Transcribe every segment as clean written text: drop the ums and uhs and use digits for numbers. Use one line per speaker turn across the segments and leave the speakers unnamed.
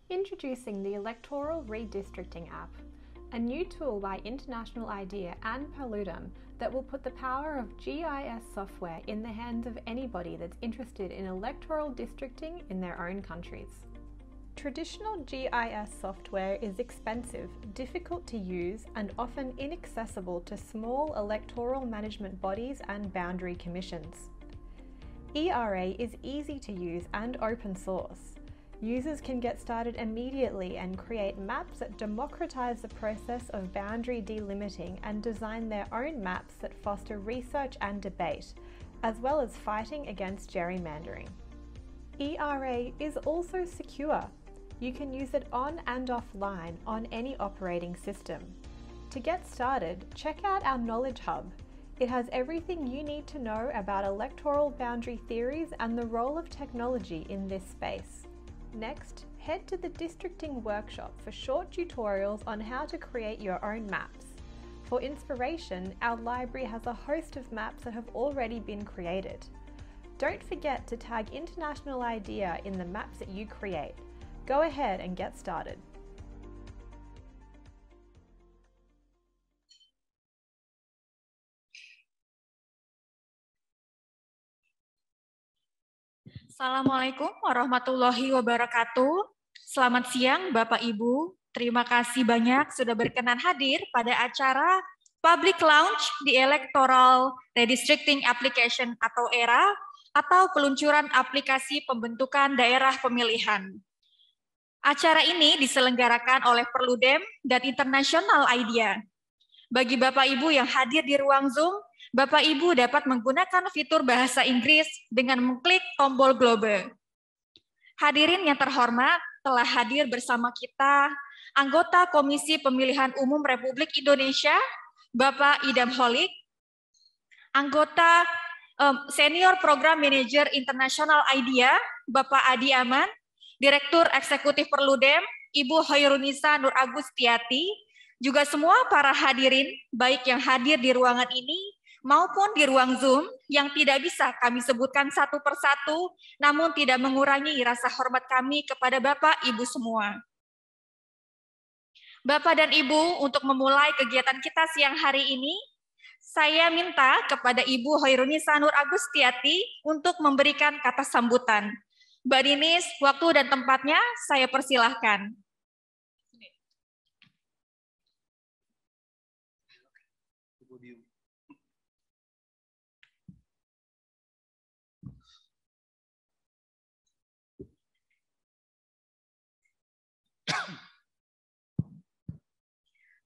Introducing the Electoral Redistricting app, a new tool by International IDEA and Paludum that will put the power of GIS software in the hands of anybody that's interested in electoral districting in their own countries. Traditional GIS software is expensive, difficult to use, and often inaccessible to small electoral management bodies and boundary commissions. ERA is easy to use and open source. Users can get started immediately and create maps that democratize the process of boundary delimiting and design their own maps that foster research and debate, as well as fighting against gerrymandering. ERA is also secure. You can use it on and offline on any operating system. To get started, check out our Knowledge Hub. It has everything you need to know about electoral boundary theories and the role of technology in this space. Next, head to the Districting Workshop for short tutorials on how to create your own maps. For inspiration, our library has a host of maps that have already been created. Don't forget to tag International IDEA in the maps that you create. Go ahead and get started.
Assalamualaikum warahmatullahi wabarakatuh. Selamat siang Bapak Ibu. Terima kasih banyak sudah berkenan hadir pada acara Public Launch di Electoral Redistricting Application atau ERA atau peluncuran aplikasi pembentukan daerah pemilihan. Acara ini diselenggarakan oleh Perludem dan International IDEA. Bagi Bapak Ibu yang hadir di ruang Zoom, Bapak Ibu dapat menggunakan fitur bahasa Inggris dengan mengklik tombol globe. Hadirin yang terhormat, telah hadir bersama kita anggota Komisi Pemilihan Umum Republik Indonesia, Bapak Idam Holik, anggota Senior Program Manager International IDEA, Bapak Adi Aman, Direktur Eksekutif Perludem, Ibu Hoirunisa Nur Agustiati, juga semua para hadirin, baik yang hadir di ruangan ini maupun di ruang Zoom yang tidak bisa kami sebutkan satu persatu, namun tidak mengurangi rasa hormat kami kepada Bapak, Ibu semua. Bapak dan Ibu, untuk memulai kegiatan kita siang hari ini, saya minta kepada Ibu Hoirunisa Nur Agustiati untuk memberikan kata sambutan. Mbak Dinis, waktu dan tempatnya saya persilahkan.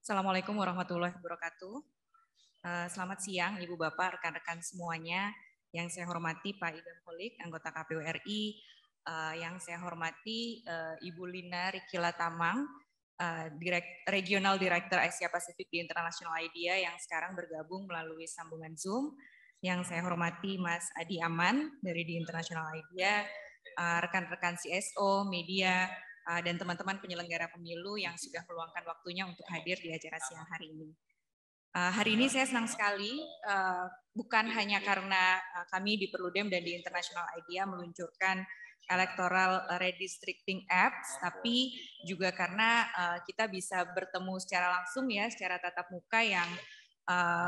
Assalamualaikum warahmatullahi wabarakatuh. Selamat siang Ibu Bapak, rekan-rekan semuanya. Yang saya hormati Pak Idam Holik, anggota KPU RI. Yang saya hormati Ibu Lina Rikila Tamang, Regional Director Asia Pasifik di International IDEA yang sekarang bergabung melalui sambungan Zoom. Yang saya hormati Mas Adi Aman dari di International IDEA, rekan-rekan CSO, media, dan teman-teman penyelenggara pemilu yang sudah meluangkan waktunya untuk hadir di acara siang hari ini. Hari ini saya senang sekali, bukan hanya karena kami di Perludem dan di International IDEA meluncurkan Electoral Redistricting Apps, tapi juga karena kita bisa bertemu secara langsung ya, secara tatap muka yang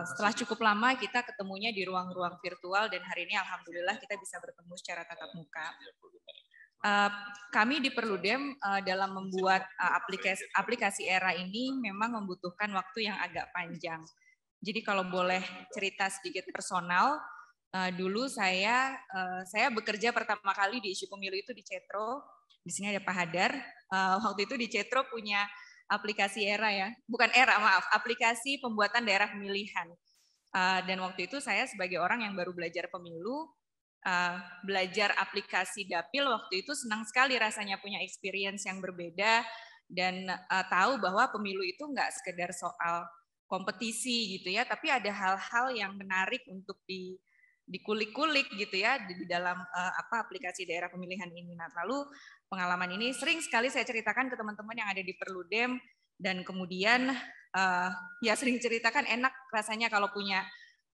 setelah cukup lama kita ketemunya di ruang-ruang virtual, dan hari ini alhamdulillah kita bisa bertemu secara tatap muka. Kami di Perludem dalam membuat aplikasi ERA ini memang membutuhkan waktu yang agak panjang. Jadi kalau boleh cerita sedikit personal, dulu saya bekerja pertama kali di isu pemilu itu di Cetro. Di sini ada Pak Hadar. Waktu itu di Cetro punya aplikasi ERA ya, bukan ERA maaf, aplikasi pembuatan daerah pemilihan. Dan waktu itu saya sebagai orang yang baru belajar pemilu, belajar aplikasi Dapil, waktu itu senang sekali rasanya punya experience yang berbeda dan tahu bahwa pemilu itu nggak sekedar soal kompetisi gitu ya, tapi ada hal-hal yang menarik untuk dikulik-kulik gitu ya di dalam aplikasi daerah pemilihan ini. Nah, lalu pengalaman ini sering sekali saya ceritakan ke teman-teman yang ada di Perludem, dan kemudian ya sering ceritakan enak rasanya kalau punya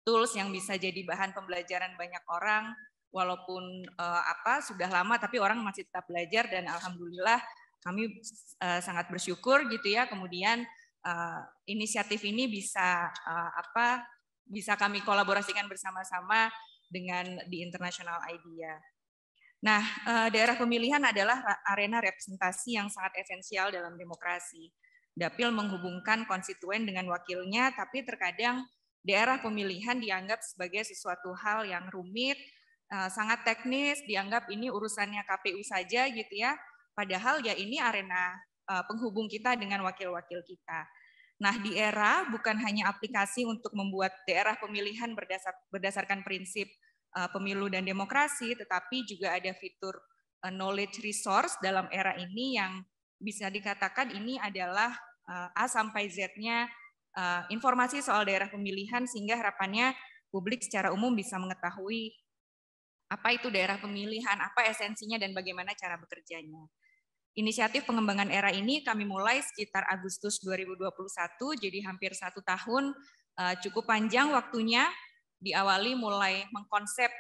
tools yang bisa jadi bahan pembelajaran banyak orang. Walaupun sudah lama tapi orang masih tetap belajar, dan alhamdulillah kami sangat bersyukur gitu ya, kemudian inisiatif ini bisa bisa kami kolaborasikan bersama-sama dengan di International IDEA. Nah, daerah pemilihan adalah arena representasi yang sangat esensial dalam demokrasi. Dapil menghubungkan konstituen dengan wakilnya, tapi terkadang daerah pemilihan dianggap sebagai sesuatu hal yang rumit, sangat teknis, dianggap ini urusannya KPU saja gitu ya. Padahal ya ini arena penghubung kita dengan wakil-wakil kita. Nah, di era bukan hanya aplikasi untuk membuat daerah pemilihan berdasarkan prinsip pemilu dan demokrasi, tetapi juga ada fitur knowledge resource dalam era ini yang bisa dikatakan ini adalah A sampai Z-nya informasi soal daerah pemilihan, sehingga harapannya publik secara umum bisa mengetahui apa itu daerah pemilihan, apa esensinya, dan bagaimana cara bekerjanya. Inisiatif pengembangan era ini kami mulai sekitar Agustus 2021, jadi hampir 1 tahun, cukup panjang waktunya. Diawali mulai mengkonsep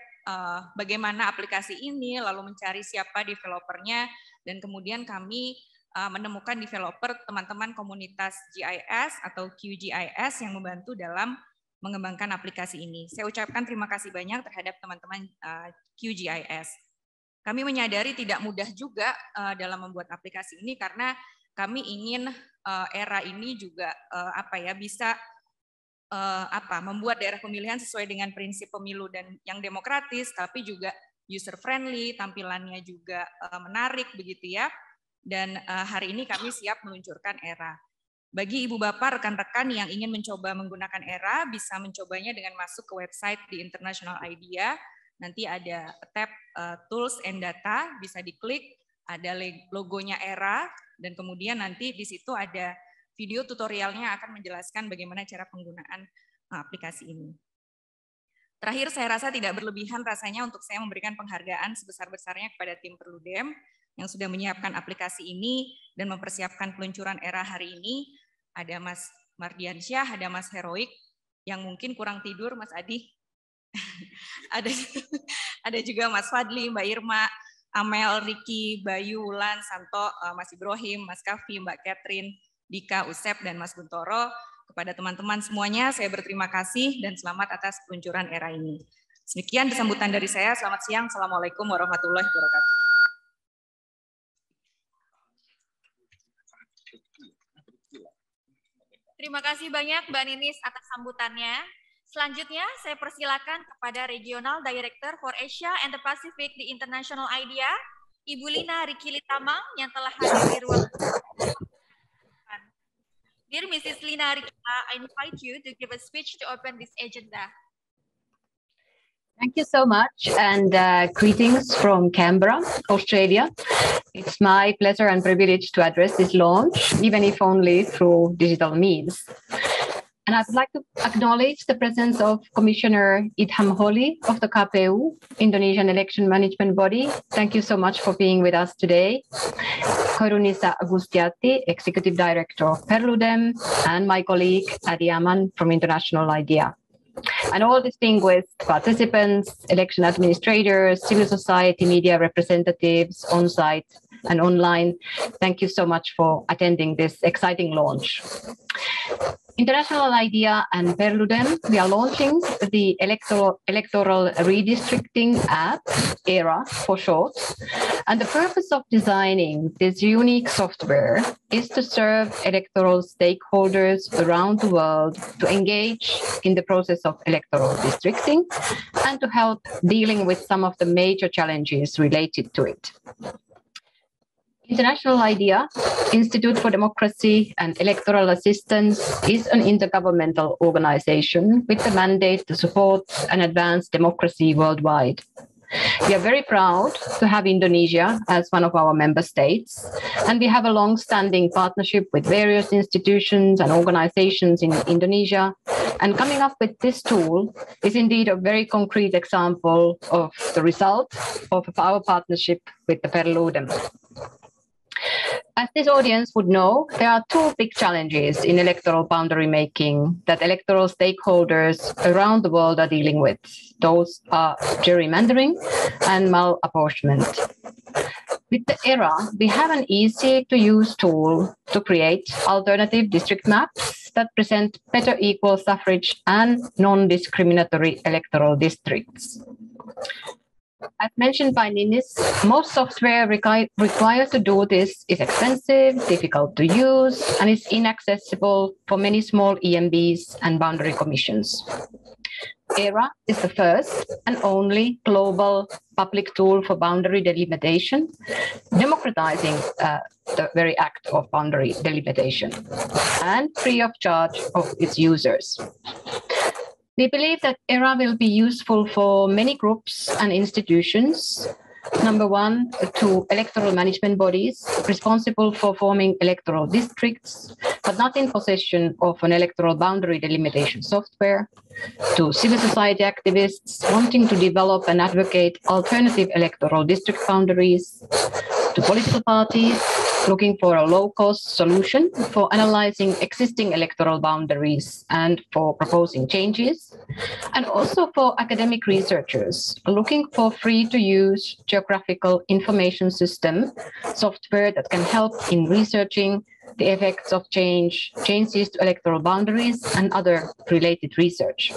bagaimana aplikasi ini, lalu mencari siapa developernya, dan kemudian kami menemukan developer teman-teman komunitas GIS atau QGIS yang membantu dalam mengembangkan aplikasi ini. Saya ucapkan terima kasih banyak terhadap teman-teman QGIS. Kami menyadari tidak mudah juga dalam membuat aplikasi ini karena kami ingin era ini juga bisa membuat daerah pemilihan sesuai dengan prinsip pemilu dan yang demokratis, tapi juga user friendly, tampilannya juga menarik begitu ya. Dan hari ini kami siap meluncurkan era. Bagi ibu bapak, rekan-rekan yang ingin mencoba menggunakan era, bisa mencobanya dengan masuk ke website di International IDEA. Nanti ada tab Tools and Data, bisa diklik, ada logonya era, dan kemudian nanti di situ ada video tutorialnya akan menjelaskan bagaimana cara penggunaan aplikasi ini. Terakhir, saya rasa tidak berlebihan rasanya untuk saya memberikan penghargaan sebesar-besarnya kepada tim Perludem yang sudah menyiapkan aplikasi ini dan mempersiapkan peluncuran era hari ini. Ada Mas Mardiansyah, ada Mas Heroik, yang mungkin kurang tidur, Mas Adi. ada juga Mas Fadli, Mbak Irma, Amel, Riki, Bayu, Wulan, Santo, Mas Ibrahim, Mas Kavi, Mbak Catherine, Dika, Usep, dan Mas Guntoro. Kepada teman-teman semuanya, saya berterima kasih dan selamat atas peluncuran era ini. Sekian sambutan dari saya. Selamat siang. Assalamualaikum warahmatullahi wabarakatuh.
Terima kasih banyak Mbak Ninis atas sambutannya. Selanjutnya, saya persilakan kepada Regional Director for Asia and the Pacific di International IDEA, Ibu Lina Riki Litamang, yang telah hadir di ruang. Dear Mrs. Lina Riki, I invite you to give a speech to open this agenda.
Thank you so much, and greetings from Canberra, Australia. It's my pleasure and privilege to address this launch, even if only through digital means. And I'd like to acknowledge the presence of Commissioner Idham Holy of the KPU, Indonesian Election Management Body. Thank you so much for being with us today. Korunisa Agustiati, Executive Director of Perludem, and my colleague Adi Aman from International IDEA. And all distinguished participants, election administrators, civil society, media representatives on-site and online, thank you so much for attending this exciting launch. International IDEA and Perludem, we are launching the electoral redistricting app, ERA for short. And the purpose of designing this unique software is to serve electoral stakeholders around the world to engage in the process of electoral districting and to help dealing with some of the major challenges related to it. International IDEA, Institute for Democracy and Electoral Assistance, is an intergovernmental organization with the mandate to support and advance democracy worldwide. We are very proud to have Indonesia as one of our member states, and we have a long-standing partnership with various institutions and organizations in Indonesia. And coming up with this tool is indeed a very concrete example of the result of our partnership with the Perludem. As this audience would know, there are two big challenges in electoral boundary making that electoral stakeholders around the world are dealing with. Those are gerrymandering and malapportionment. With the ERA, we have an easy-to-use tool to create alternative district maps that present better equal suffrage and non-discriminatory electoral districts. As mentioned by Ninis, most software required to do this is expensive, difficult to use, and is inaccessible for many small EMBs and boundary commissions. ERA is the first and only global public tool for boundary delimitation, democratizing the very act of boundary delimitation and free of charge of its users. We believe that ERA will be useful for many groups and institutions. Number one, to electoral management bodies responsible for forming electoral districts, but not in possession of an electoral boundary delimitation software. To civil society activists wanting to develop and advocate alternative electoral district boundaries. To political parties looking for a low-cost solution for analyzing existing electoral boundaries and for proposing changes, and also for academic researchers looking for free-to-use geographical information system software that can help in researching the effects of changes to electoral boundaries and other related research.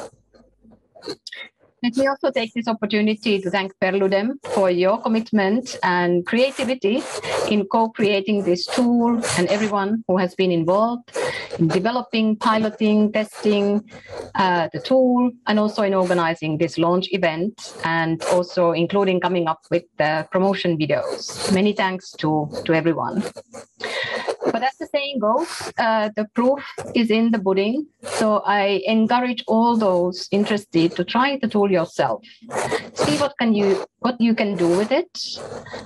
Let me also take this opportunity to thank Perludem for your commitment and creativity in co-creating this tool and everyone who has been involved in developing, piloting, testing the tool, and also in organizing this launch event, and also including coming up with the promotion videos. Many thanks to everyone. But as the saying goes, the proof is in the pudding. So I encourage all those interested to try the tool yourself. See what you can do with it.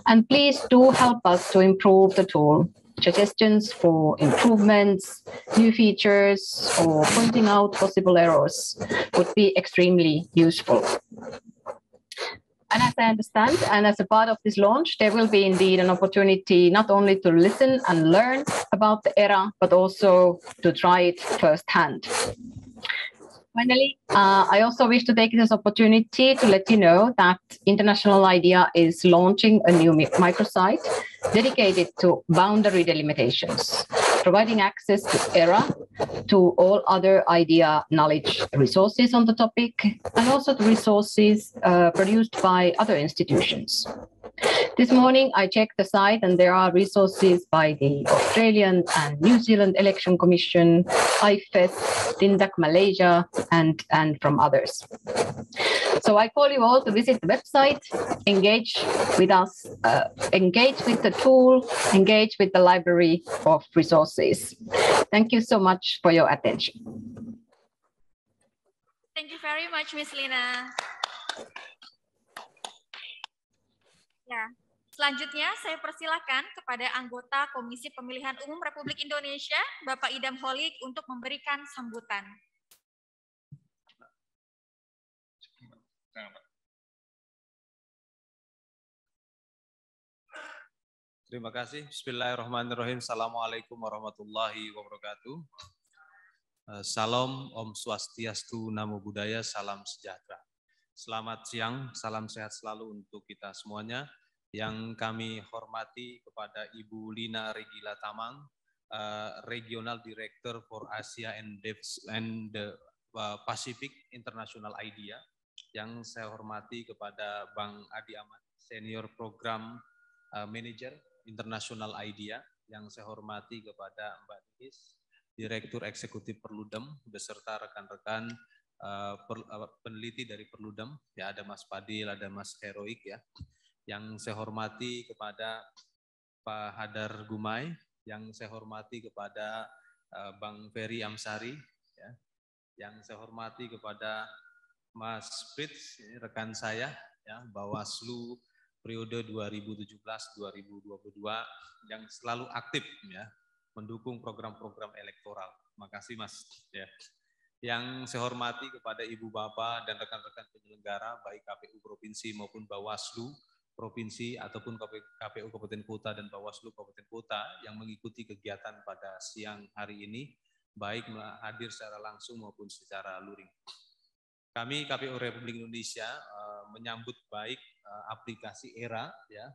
And please do help us to improve the tool. Suggestions for improvements, new features, or pointing out possible errors would be extremely useful. And as I understand, and as a part of this launch, there will be indeed an opportunity not only to listen and learn about the ERA, but also to try it firsthand. Finally, I also wish to take this opportunity to let you know that International IDEA is launching a new microsite dedicated to boundary delimitations, providing access to ERA, to all other IDEA knowledge resources on the topic, and also the resources produced by other institutions. This morning, I checked the site and there are resources by the Australian and New Zealand Election Commission, IFES, Tindak Malaysia, and from others. So I call you all to visit the website, engage with us, engage with the tool, engage with the library of resources. Thank you so much for your attention.
Thank you very much, Ms. Lina. Ya, selanjutnya saya persilakan kepada anggota Komisi Pemilihan Umum Republik Indonesia, Bapak Idam Holik, untuk memberikan sambutan.
Terima kasih. Bismillahirrahmanirrahim. Assalamualaikum warahmatullahi wabarakatuh. Salam, Om Swastiastu, Namo Buddhaya, salam sejahtera. Selamat siang, salam sehat selalu untuk kita semuanya. Yang kami hormati kepada Ibu Lina Regila Tamang, Regional Director for Asia and the Pacific International IDEA. Yang saya hormati kepada Bang Adi Ahmad, Senior Program Manager International IDEA. Yang saya hormati kepada Mbak Nis, Direktur Eksekutif Perludem, beserta rekan-rekan peneliti dari Perludem, ya ada Mas Padil, ada Mas Heroik ya. Yang saya hormati kepada Pak Hadar Gumai, yang saya hormati kepada Bang Ferry Amsari, ya. Yang saya hormati kepada Mas Fritz, ini rekan saya, ya, Bawaslu periode 2017-2022 yang selalu aktif ya mendukung program-program elektoral. Makasih Mas. Ya. Yang saya hormati kepada Ibu Bapak dan rekan-rekan penyelenggara baik KPU Provinsi maupun Bawaslu Provinsi ataupun KPU Kabupaten Kota dan Bawaslu Kabupaten Kota yang mengikuti kegiatan pada siang hari ini baik hadir secara langsung maupun secara luring. Kami KPU Republik Indonesia menyambut baik aplikasi ERA ya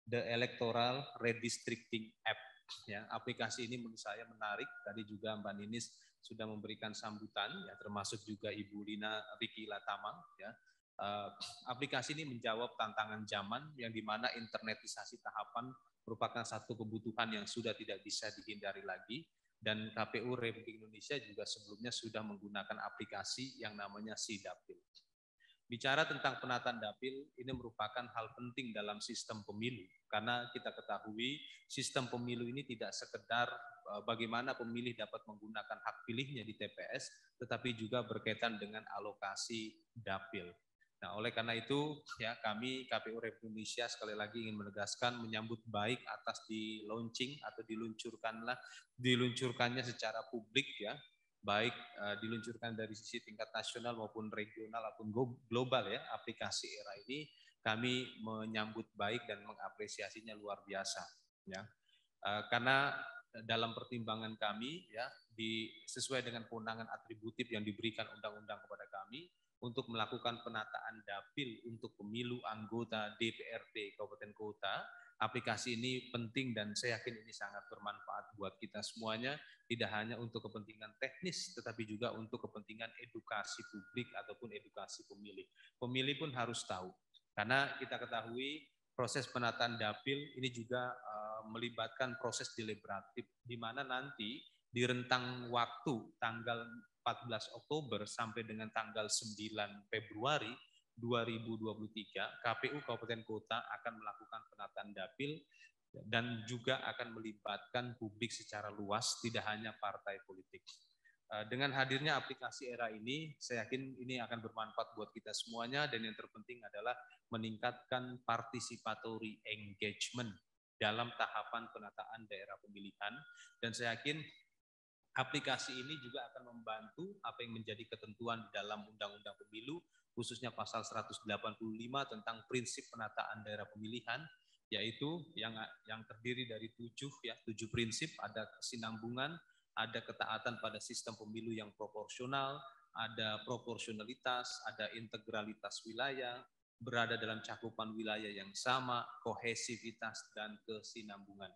the Electoral Redistricting App. Ya, aplikasi ini menurut saya menarik. Tadi juga Mbak Ninis sudah memberikan sambutan, ya, termasuk juga Ibu Lina Rikila Tamang. Ya. Aplikasi ini menjawab tantangan zaman yang dimana internetisasi tahapan merupakan satu kebutuhan yang sudah tidak bisa dihindari lagi, dan KPU Republik Indonesia juga sebelumnya sudah menggunakan aplikasi yang namanya SIDAPIL. Bicara tentang penataan dapil, ini merupakan hal penting dalam sistem pemilu, karena kita ketahui sistem pemilu ini tidak sekedar bagaimana pemilih dapat menggunakan hak pilihnya di TPS, tetapi juga berkaitan dengan alokasi dapil. Nah, oleh karena itu, ya, kami KPU Republik Indonesia sekali lagi ingin menegaskan menyambut baik atas di launching atau diluncurkannya secara publik, ya, baik diluncurkan dari sisi tingkat nasional maupun regional maupun global, ya, aplikasi ERA ini kami menyambut baik dan mengapresiasinya luar biasa, ya, karena dalam pertimbangan kami, ya, sesuai dengan kewenangan atributif yang diberikan undang-undang kepada kami untuk melakukan penataan dapil untuk pemilu anggota DPRD Kabupaten Kota. Aplikasi ini penting dan saya yakin ini sangat bermanfaat buat kita semuanya, tidak hanya untuk kepentingan teknis, tetapi juga untuk kepentingan edukasi publik ataupun edukasi pemilih. Pemilih pun harus tahu, karena kita ketahui proses penataan dapil ini juga melibatkan proses deliberatif, di mana nanti di rentang waktu tanggal 14 Oktober sampai dengan tanggal 9 Februari 2023, KPU Kabupaten Kota akan melakukan penataan dapil dan juga akan melibatkan publik secara luas, tidak hanya partai politik. Dengan hadirnya aplikasi ERA ini, saya yakin ini akan bermanfaat buat kita semuanya, dan yang terpenting adalah meningkatkan participatory engagement dalam tahapan penataan daerah pemilihan, dan saya yakin aplikasi ini juga akan membantu apa yang menjadi ketentuan di dalam Undang-Undang Pemilu, khususnya pasal 185 tentang prinsip penataan daerah pemilihan, yaitu yang terdiri dari 7 prinsip, ada kesinambungan, ada ketaatan pada sistem pemilu yang proporsional, ada proporsionalitas, ada integralitas wilayah, berada dalam cakupan wilayah yang sama, kohesivitas, dan kesinambungan.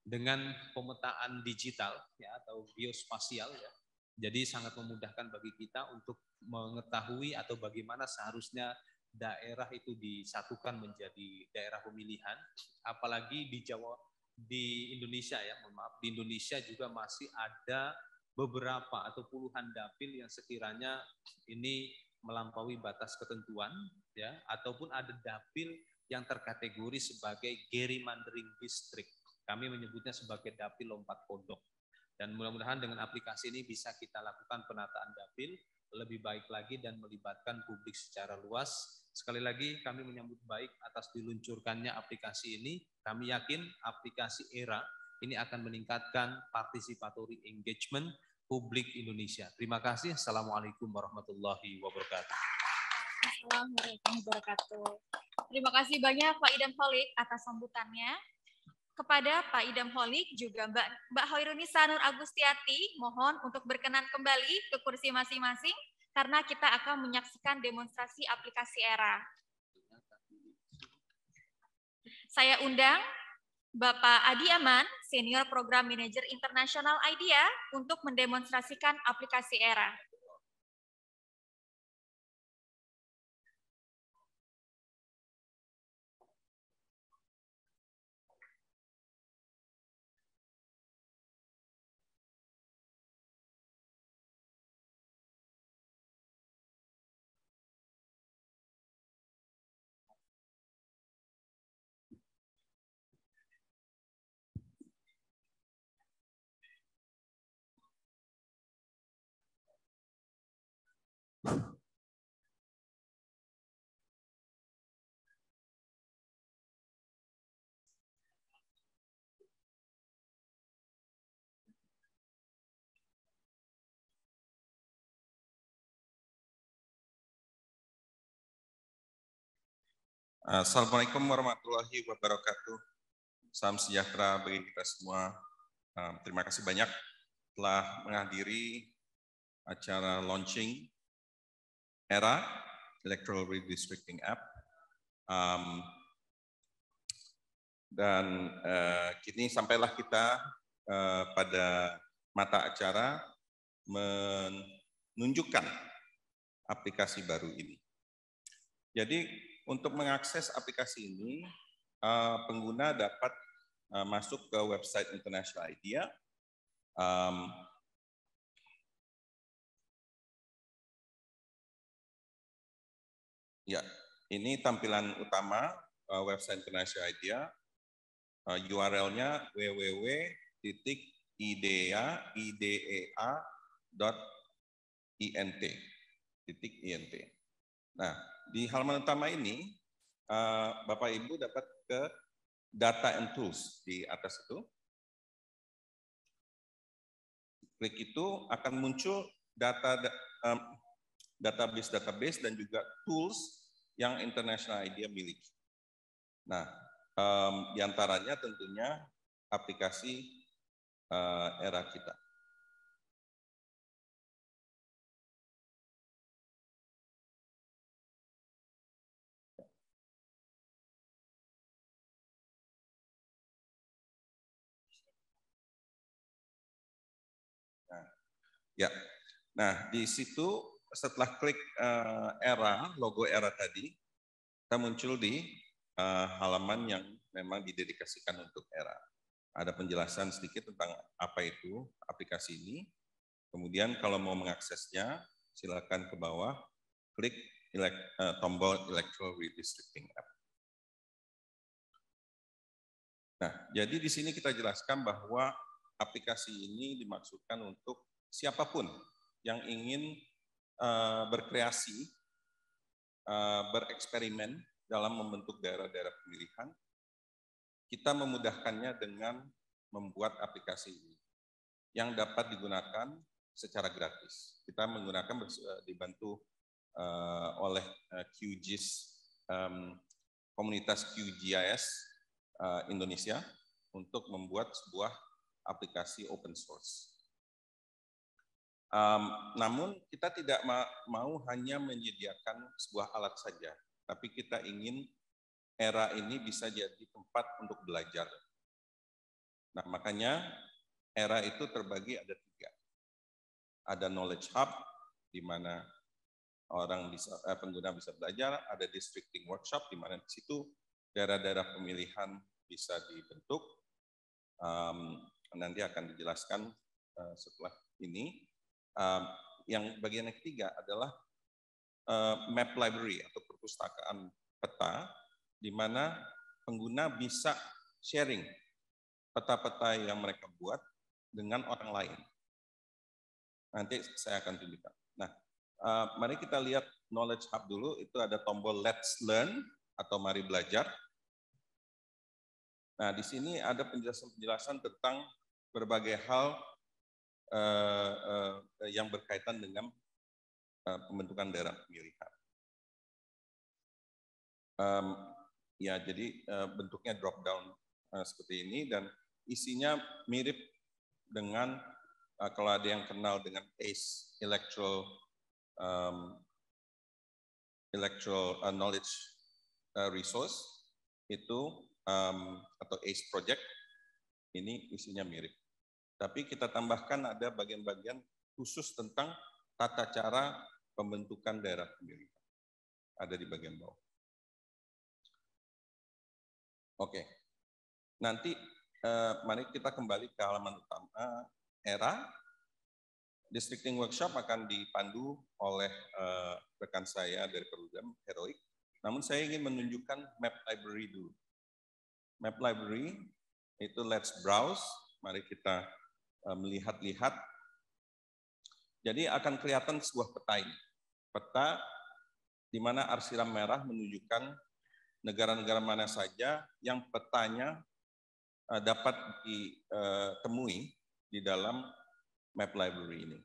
Dengan pemetaan digital, ya, atau geospasial, ya, jadi sangat memudahkan bagi kita untuk mengetahui atau bagaimana seharusnya daerah itu disatukan menjadi daerah pemilihan, apalagi di Indonesia, ya, di Indonesia juga masih ada beberapa atau puluhan dapil yang sekiranya ini melampaui batas ketentuan, ya, ataupun ada dapil yang terkategori sebagai gerrymandering district. Kami menyebutnya sebagai dapil lompat kodok. Dan mudah-mudahan dengan aplikasi ini bisa kita lakukan penataan dapil lebih baik lagi dan melibatkan publik secara luas. Sekali lagi kami menyambut baik atas diluncurkannya aplikasi ini. Kami yakin aplikasi ERA ini akan meningkatkan participatory engagement publik Indonesia. Terima kasih. Assalamualaikum warahmatullahi wabarakatuh.
Assalamualaikum warahmatullahi wabarakatuh. Terima kasih banyak Pak Idam Holik atas sambutannya. Kepada Pak Idam Holik juga Mbak Hoirunisa Nur Agustiati, mohon untuk berkenan kembali ke kursi masing-masing karena kita akan menyaksikan demonstrasi aplikasi ERA. Saya undang Bapak Adi Aman, Senior Program Manager International IDEA, untuk mendemonstrasikan aplikasi ERA.
Assalamualaikum warahmatullahi wabarakatuh. Salam sejahtera bagi kita semua. Terima kasih banyak telah menghadiri acara launching ERA, Electoral Redistricting App. Dan kini sampailah kita pada mata acara menunjukkan aplikasi baru ini. Jadi untuk mengakses aplikasi ini, pengguna dapat masuk ke website International IDEA. Ya, ini tampilan utama website International IDEA. URL-nya www.idea.int. Nah, di halaman utama ini, Bapak Ibu dapat ke Data and Tools di atas itu. Klik itu akan muncul database dan juga tools yang International IDEA miliki. Nah, di antaranya tentunya aplikasi era kita. Ya, nah di situ setelah klik era, logo era tadi, kita muncul di halaman yang memang didedikasikan untuk era. Ada penjelasan sedikit tentang apa itu aplikasi ini. Kemudian kalau mau mengaksesnya, silakan ke bawah, klik tombol Electoral Redistricting App. Nah, jadi di sini kita jelaskan bahwa aplikasi ini dimaksudkan untuk siapapun yang ingin berkreasi, bereksperimen dalam membentuk daerah-daerah pemilihan, kita memudahkannya dengan membuat aplikasi ini yang dapat digunakan secara gratis. Kita menggunakan dibantu oleh QGIS, komunitas QGIS Indonesia untuk membuat sebuah aplikasi open source. Namun kita tidak mau hanya menyediakan sebuah alat saja, tapi kita ingin era ini bisa jadi tempat untuk belajar. Nah, makanya era itu terbagi ada 3. Ada knowledge hub, di mana pengguna bisa belajar, ada districting workshop, di mana di situ daerah-daerah pemilihan bisa dibentuk. Nanti akan dijelaskan setelah ini. Yang bagian yang ketiga adalah map library atau perpustakaan peta, di mana pengguna bisa sharing peta-peta yang mereka buat dengan orang lain. Nanti saya akan tunjukkan. Nah, mari kita lihat Knowledge Hub dulu. Itu ada tombol Let's Learn atau Mari Belajar. Nah, di sini ada penjelasan-penjelasan tentang berbagai hal yang berkaitan dengan pembentukan daerah pemilihan. Ya, jadi bentuknya drop down seperti ini dan isinya mirip dengan kalau ada yang kenal dengan ACE, Electoral Knowledge Resource itu atau ACE Project, ini isinya mirip. Tapi kita tambahkan ada bagian-bagian khusus tentang tata cara pembentukan daerah pemilihan. Ada di bagian bawah. Oke, nanti mari kita kembali ke halaman utama era. Districting Workshop akan dipandu oleh rekan saya dari Perludem, Heroik. Namun saya ingin menunjukkan map library dulu. Map library itu let's browse. Mari kita melihat-lihat. Jadi akan kelihatan sebuah peta ini. Peta di mana arsiram merah menunjukkan negara-negara mana saja yang petanya dapat ditemui di dalam map library ini.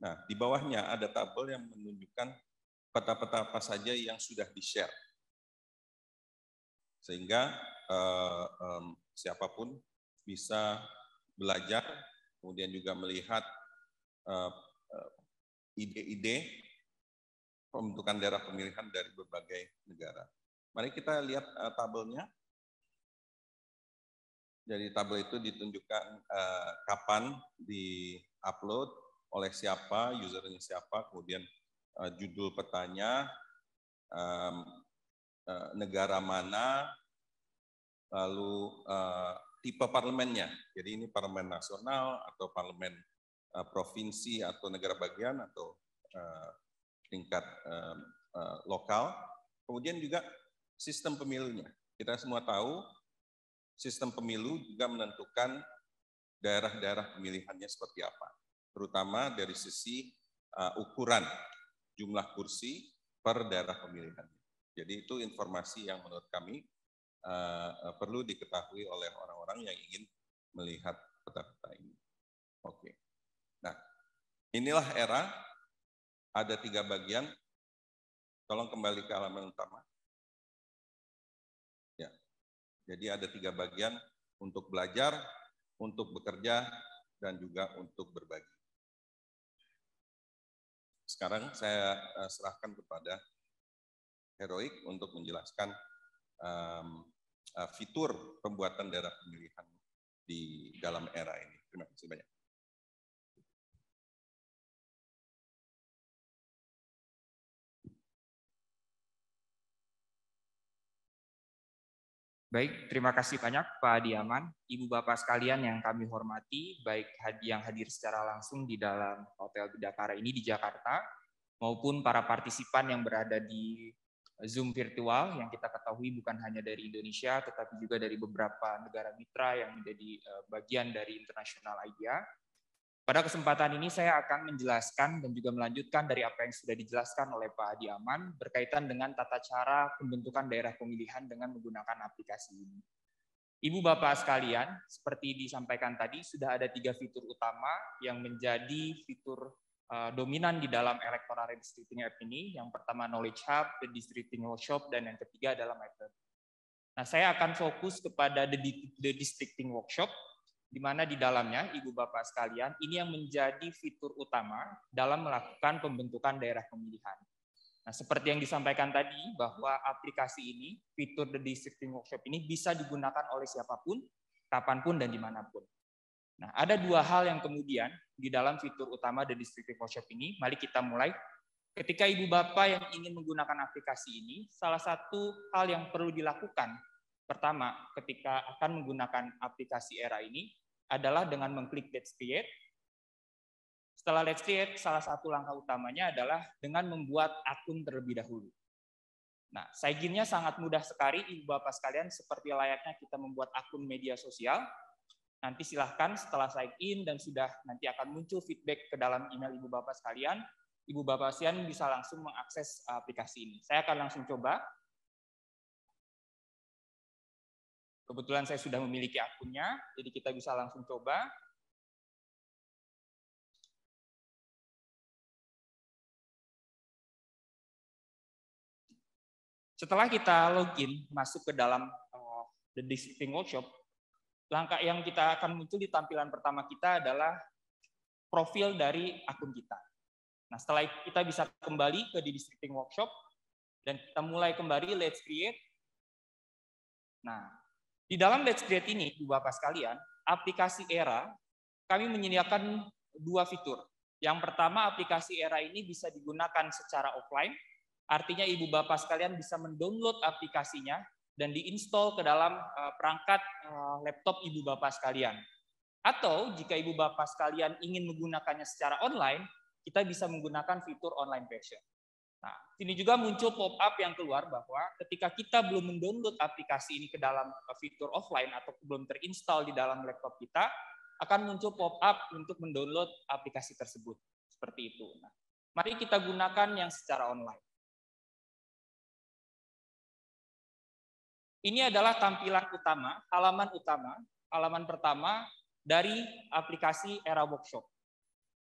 Nah, di bawahnya ada tabel yang menunjukkan peta-peta apa saja yang sudah di-share. Sehingga siapapun bisa belajar, kemudian juga melihat ide-ide pembentukan daerah pemilihan dari berbagai negara. Mari kita lihat tabelnya. Jadi tabel itu ditunjukkan kapan di-upload, oleh siapa, usernya siapa, kemudian judul petanya, negara mana, lalu tipe parlemennya. Jadi ini parlemen nasional atau parlemen provinsi atau negara bagian atau tingkat lokal. Kemudian juga sistem pemilunya. Kita semua tahu sistem pemilu juga menentukan daerah-daerah pemilihannya seperti apa. Terutama dari sisi ukuran jumlah kursi per daerah pemilihan. Jadi itu informasi yang menurut kami perlu diketahui oleh orang-orang yang ingin melihat peta-peta ini. Oke. Nah, inilah era, ada 3 bagian. Tolong kembali ke halaman utama. Ya. Jadi ada 3 bagian untuk belajar, untuk bekerja, dan juga untuk berbagi. Sekarang saya serahkan kepada Heroik untuk menjelaskan fitur pembuatan daerah pemilihan di dalam era ini. Terima kasih banyak.
Baik, terima kasih banyak Pak Adiaman, Ibu Bapak sekalian yang kami hormati, baik yang hadir secara langsung di dalam Hotel Bidakara ini di Jakarta, maupun para partisipan yang berada di Zoom virtual yang kita ketahui bukan hanya dari Indonesia, tetapi juga dari beberapa negara mitra yang menjadi bagian dari International IDEA. Pada kesempatan ini saya akan menjelaskan dan juga melanjutkan dari apa yang sudah dijelaskan oleh Pak Adiaman berkaitan dengan tata cara pembentukan daerah pemilihan dengan menggunakan aplikasi ini. Ibu Bapak sekalian, seperti disampaikan tadi, sudah ada 3 fitur utama yang menjadi fitur dominan di dalam Electoral Redistricting App ini. Yang pertama Knowledge Hub, The Districting Workshop, dan yang ketiga adalah Method. Nah, saya akan fokus kepada The Districting Workshop, di mana di dalamnya, Ibu Bapak sekalian, ini yang menjadi fitur utama dalam melakukan pembentukan daerah pemilihan. Nah, seperti yang disampaikan tadi, bahwa aplikasi ini, fitur The Districting Workshop ini bisa digunakan oleh siapapun, kapanpun, dan dimanapun. Nah, ada 2 hal yang kemudian di dalam fitur utama The Districting Workshop ini. Mari kita mulai. Ketika Ibu Bapak yang ingin menggunakan aplikasi ini, salah satu hal yang perlu dilakukan, pertama, ketika akan menggunakan aplikasi ERA ini, adalah dengan mengklik Let's Create. Setelah Let's Create, salah satu langkah utamanya adalah dengan membuat akun terlebih dahulu. Nah, sign in-nya sangat mudah sekali, Ibu Bapak sekalian, seperti layaknya kita membuat akun media sosial. Nanti silahkan setelah sign in dan sudah nanti akan muncul feedback ke dalam email Ibu Bapak sekalian, Ibu Bapak sekalian bisa langsung mengakses aplikasi ini. Saya akan langsung coba. Kebetulan saya sudah memiliki akunnya, jadi kita bisa langsung coba. Setelah kita login, masuk ke dalam The Districting Workshop, langkah yang kita akan muncul di tampilan pertama kita adalah profil dari akun kita. Nah, setelah kita bisa kembali ke The Districting Workshop, dan kita mulai kembali Let's Create. Nah, di dalam Let's Create ini, Ibu Bapak sekalian, aplikasi ERA, kami menyediakan 2 fitur. Yang pertama, aplikasi ERA ini bisa digunakan secara offline, artinya Ibu Bapak sekalian bisa mendownload aplikasinya dan diinstal ke dalam perangkat laptop Ibu Bapak sekalian. Atau jika Ibu Bapak sekalian ingin menggunakannya secara online, kita bisa menggunakan fitur online version. Nah, sini juga muncul pop-up yang keluar bahwa ketika kita belum mendownload aplikasi ini ke dalam fitur offline atau belum terinstall di dalam laptop kita, akan muncul pop-up untuk mendownload aplikasi tersebut. Seperti itu. Nah, mari kita gunakan yang secara online. Ini adalah tampilan utama, halaman pertama dari aplikasi ERA Workshop.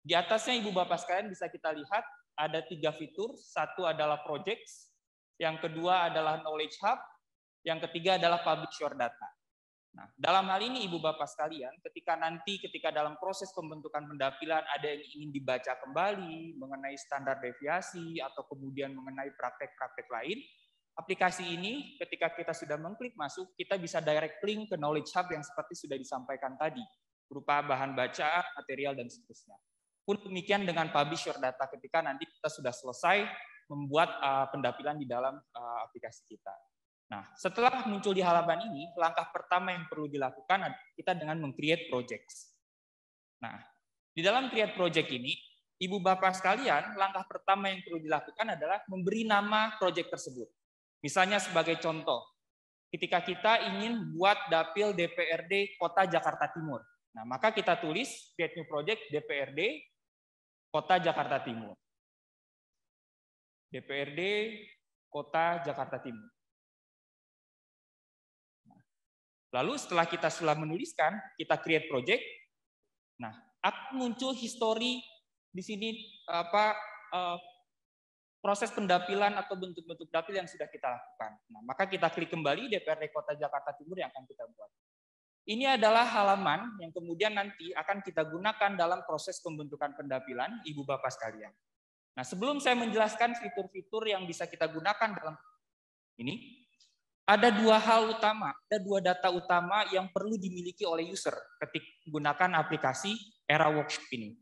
Di atasnya Ibu Bapak sekalian bisa kita lihat ada 3 fitur, satu adalah Projects, yang kedua adalah Knowledge Hub, yang ketiga adalah Publish Your Data. Nah, dalam hal ini Ibu Bapak sekalian, ketika dalam proses pembentukan pendapatan ada yang ingin dibaca kembali mengenai standar deviasi atau kemudian mengenai praktek-praktek lain, aplikasi ini ketika kita sudah mengklik masuk, kita bisa direct link ke Knowledge Hub yang seperti sudah disampaikan tadi, berupa bahan bacaan, material, dan seterusnya. Pun demikian dengan publish your data ketika nanti kita sudah selesai membuat pendapilan di dalam aplikasi kita. Nah, setelah muncul di halaman ini, langkah pertama yang perlu dilakukan adalah kita dengan meng-create projects. Nah, di dalam create project ini, Ibu Bapak sekalian, langkah pertama yang perlu dilakukan adalah memberi nama project tersebut. Misalnya sebagai contoh, ketika kita ingin buat dapil DPRD Kota Jakarta Timur. Nah, maka kita tulis create new project DPRD Kota Jakarta Timur. DPRD Kota Jakarta Timur. Lalu setelah kita sudah menuliskan, kita create project. Nah, akan muncul history di sini proses pendapilan atau bentuk-bentuk dapil yang sudah kita lakukan. Nah, maka kita klik kembali DPRD Kota Jakarta Timur yang akan kita buat. Ini adalah halaman yang kemudian nanti akan kita gunakan dalam proses pembentukan pendapilan Ibu Bapak sekalian. Nah, sebelum saya menjelaskan fitur-fitur yang bisa kita gunakan dalam ini, ada dua hal utama, ada dua data utama yang perlu dimiliki oleh user ketika menggunakan aplikasi Era Workshop ini.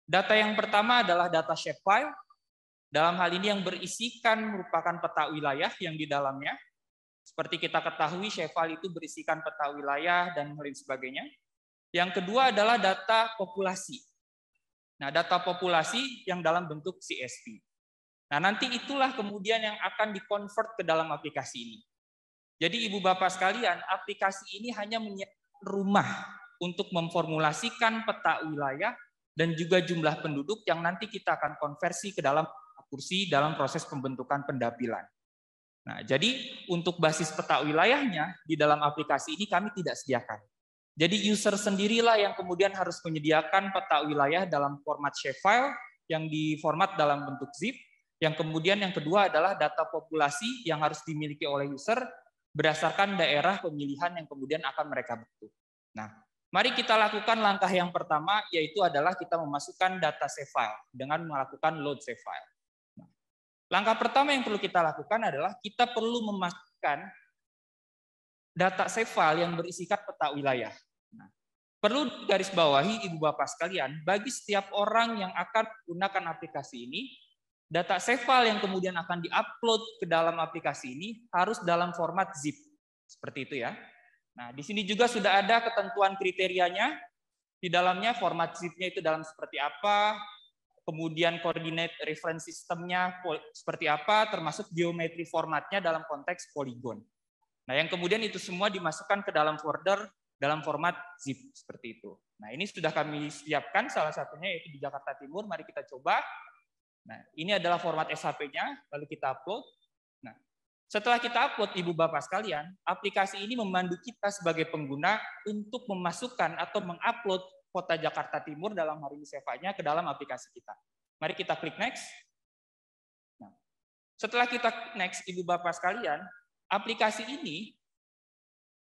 Data yang pertama adalah data shapefile. Dalam hal ini yang berisikan merupakan peta wilayah yang di dalamnya. Seperti kita ketahui, shapefile itu berisikan peta wilayah dan lain sebagainya. Yang kedua adalah data populasi. Nah, data populasi yang dalam bentuk CSV. Nah, nanti itulah kemudian yang akan di-convert ke dalam aplikasi ini. Jadi Ibu Bapak sekalian, aplikasi ini hanya menyiapkan rumah untuk memformulasikan peta wilayah dan juga jumlah penduduk yang nanti kita akan konversi ke dalam kursi dalam proses pembentukan pendapilan. Nah, jadi untuk basis peta wilayahnya di dalam aplikasi ini kami tidak sediakan. Jadi user sendirilah yang kemudian harus menyediakan peta wilayah dalam format shapefile yang diformat dalam bentuk zip. Yang kemudian yang kedua adalah data populasi yang harus dimiliki oleh user berdasarkan daerah pemilihan yang kemudian akan mereka bentuk. Nah, mari kita lakukan langkah yang pertama, yaitu adalah kita memasukkan data save file dengan melakukan load save file. Nah, langkah pertama yang perlu kita lakukan adalah kita perlu memasukkan data save file yang berisikan peta wilayah. Nah, perlu garis bawahi Ibu Bapak sekalian, bagi setiap orang yang akan menggunakan aplikasi ini, data save file yang kemudian akan diupload ke dalam aplikasi ini harus dalam format zip. Seperti itu ya. Nah, di sini juga sudah ada ketentuan kriterianya. Di dalamnya format zip-nya itu dalam seperti apa, kemudian coordinate reference system-nya seperti apa, termasuk geometri formatnya dalam konteks polygon. Nah, yang kemudian itu semua dimasukkan ke dalam folder dalam format zip seperti itu. Nah, ini sudah kami siapkan, salah satunya yaitu di Jakarta Timur. Mari kita coba. Nah, ini adalah format SHP-nya, lalu kita upload. Nah, setelah kita upload, Ibu Bapak sekalian, aplikasi ini memandu kita sebagai pengguna untuk memasukkan atau mengupload Kota Jakarta Timur dalam hari ini Seva-nya ke dalam aplikasi kita. Mari kita klik next. Nah, setelah kita next, Ibu Bapak sekalian, aplikasi ini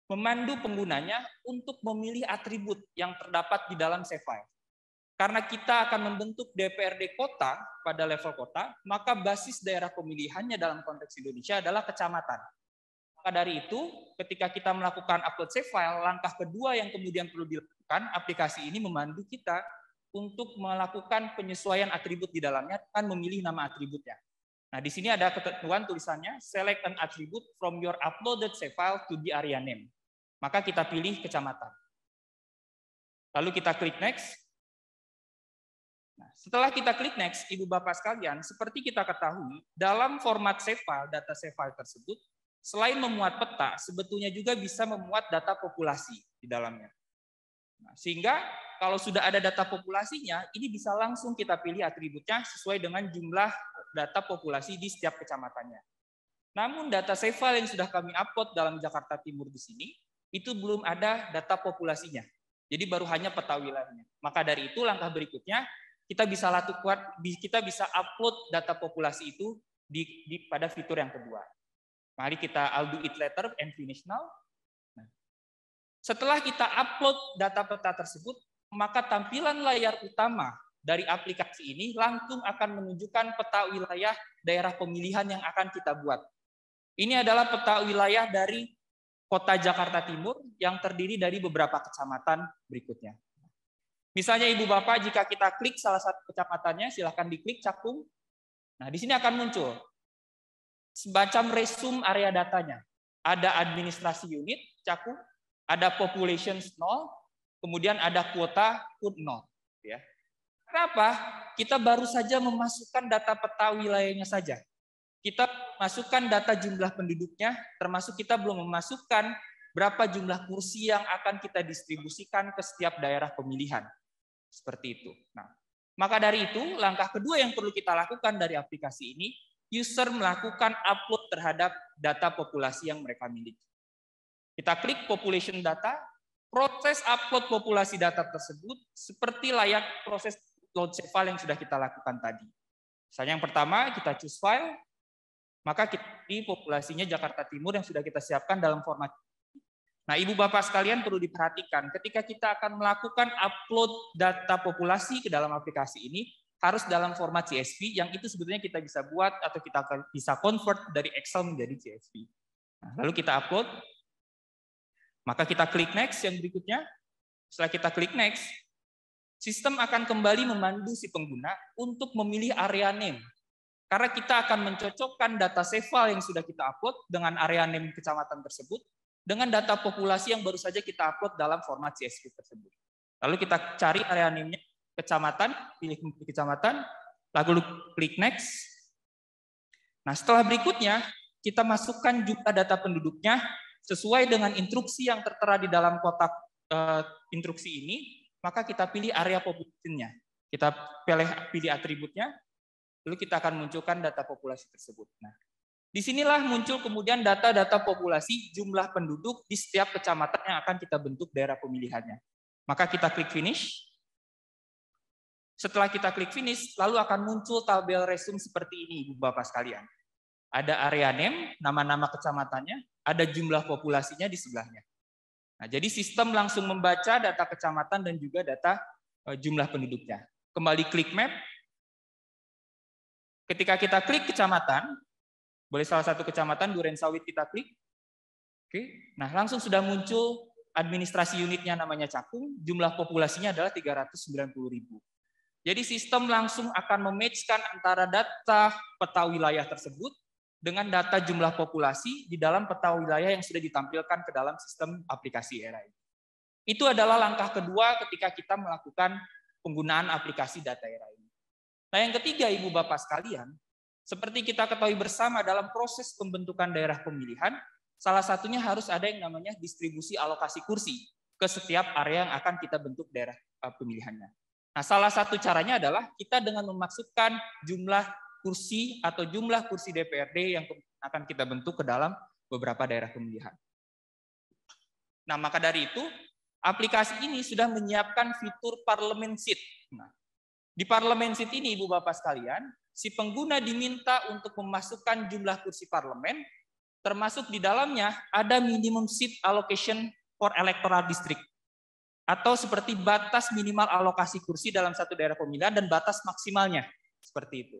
memandu penggunanya untuk memilih atribut yang terdapat di dalam save file. Karena kita akan membentuk DPRD kota pada level kota, maka basis daerah pemilihannya dalam konteks Indonesia adalah kecamatan. Maka dari itu, ketika kita melakukan upload save file, langkah kedua yang kemudian perlu dilakukan, aplikasi ini memandu kita untuk melakukan penyesuaian atribut di dalamnya, akan memilih nama atributnya. Nah, di sini ada ketentuan tulisannya, select an attribute from your uploaded save file to the area name. Maka kita pilih kecamatan. Lalu kita klik next. Nah, setelah kita klik next, Ibu Bapak sekalian, seperti kita ketahui, dalam format save file, data save file tersebut, selain memuat peta, sebetulnya juga bisa memuat data populasi di dalamnya. Nah, sehingga kalau sudah ada data populasinya, ini bisa langsung kita pilih atributnya sesuai dengan jumlah data populasi di setiap kecamatannya. Namun data save file yang sudah kami upload dalam Jakarta Timur di sini, itu belum ada data populasinya. Jadi baru hanya peta wilayahnya. Maka dari itu langkah berikutnya, kita bisa upload data populasi itu pada fitur yang kedua. Mari kita I'll do it later and finish now. Nah, setelah kita upload data peta tersebut, maka tampilan layar utama dari aplikasi ini langsung akan menunjukkan peta wilayah daerah pemilihan yang akan kita buat. Ini adalah peta wilayah dari Kota Jakarta Timur yang terdiri dari beberapa kecamatan berikutnya. Misalnya Ibu Bapak, jika kita klik salah satu kecamatannya, silahkan diklik Cakung. Nah, di sini akan muncul semacam resume area datanya. Ada administrasi unit, Cakung, ada population 0, kemudian ada kuota PUD 0. Ya. Kenapa? Kita baru saja memasukkan data peta wilayahnya saja. Kita masukkan data jumlah penduduknya, termasuk kita belum memasukkan berapa jumlah kursi yang akan kita distribusikan ke setiap daerah pemilihan. Seperti itu. Nah, maka dari itu, langkah kedua yang perlu kita lakukan dari aplikasi ini, user melakukan upload terhadap data populasi yang mereka miliki. Kita klik population data, proses upload populasi data tersebut seperti layak proses load save file yang sudah kita lakukan tadi. Misalnya yang pertama, kita choose file, maka di populasinya Jakarta Timur yang sudah kita siapkan dalam format. Nah, Ibu Bapak sekalian perlu diperhatikan, ketika kita akan melakukan upload data populasi ke dalam aplikasi ini, harus dalam format CSV, yang itu sebetulnya kita bisa buat atau kita bisa convert dari Excel menjadi CSV. Nah, lalu kita upload, maka kita klik next yang berikutnya. Setelah kita klik next, sistem akan kembali memandu si pengguna untuk memilih area name. Karena kita akan mencocokkan data save file yang sudah kita upload dengan area name kecamatan tersebut dengan data populasi yang baru saja kita upload dalam format CSV tersebut. Lalu kita cari area name-nya kecamatan, pilih kecamatan, lalu klik next. Nah, setelah berikutnya kita masukkan jumlah data penduduknya sesuai dengan instruksi yang tertera di dalam kotak instruksi ini, maka kita pilih area population-nya. Kita pilih atributnya. Lalu kita akan munculkan data populasi tersebut. Nah, disinilah muncul kemudian data-data populasi jumlah penduduk di setiap kecamatan yang akan kita bentuk daerah pemilihannya. Maka kita klik finish. Setelah kita klik finish, lalu akan muncul tabel resume seperti ini, Ibu Bapak sekalian. Ada area name, nama-nama kecamatannya, ada jumlah populasinya di sebelahnya. Nah, jadi sistem langsung membaca data kecamatan dan juga data jumlah penduduknya. Kembali klik map. Ketika kita klik kecamatan, boleh salah satu kecamatan Durensawit kita klik. Oke. Nah, langsung sudah muncul administrasi unitnya namanya Cakung, jumlah populasinya adalah 390.000. Jadi sistem langsung akan mematchkan antara data peta wilayah tersebut dengan data jumlah populasi di dalam peta wilayah yang sudah ditampilkan ke dalam sistem aplikasi ERA ini. Itu adalah langkah kedua ketika kita melakukan penggunaan aplikasi data ERA ini. Nah, yang ketiga, Ibu Bapak sekalian, seperti kita ketahui bersama dalam proses pembentukan daerah pemilihan, salah satunya harus ada yang namanya distribusi alokasi kursi ke setiap area yang akan kita bentuk daerah pemilihannya. Nah, salah satu caranya adalah kita dengan memasukkan jumlah kursi atau jumlah kursi DPRD yang akan kita bentuk ke dalam beberapa daerah pemilihan. Nah, maka dari itu, aplikasi ini sudah menyiapkan fitur Parliament Seat. Nah, di Parliament Seat ini, Ibu Bapak sekalian, si pengguna diminta untuk memasukkan jumlah kursi parlemen, termasuk di dalamnya ada minimum seat allocation for electoral district, atau seperti batas minimal alokasi kursi dalam satu daerah pemilihan dan batas maksimalnya, seperti itu.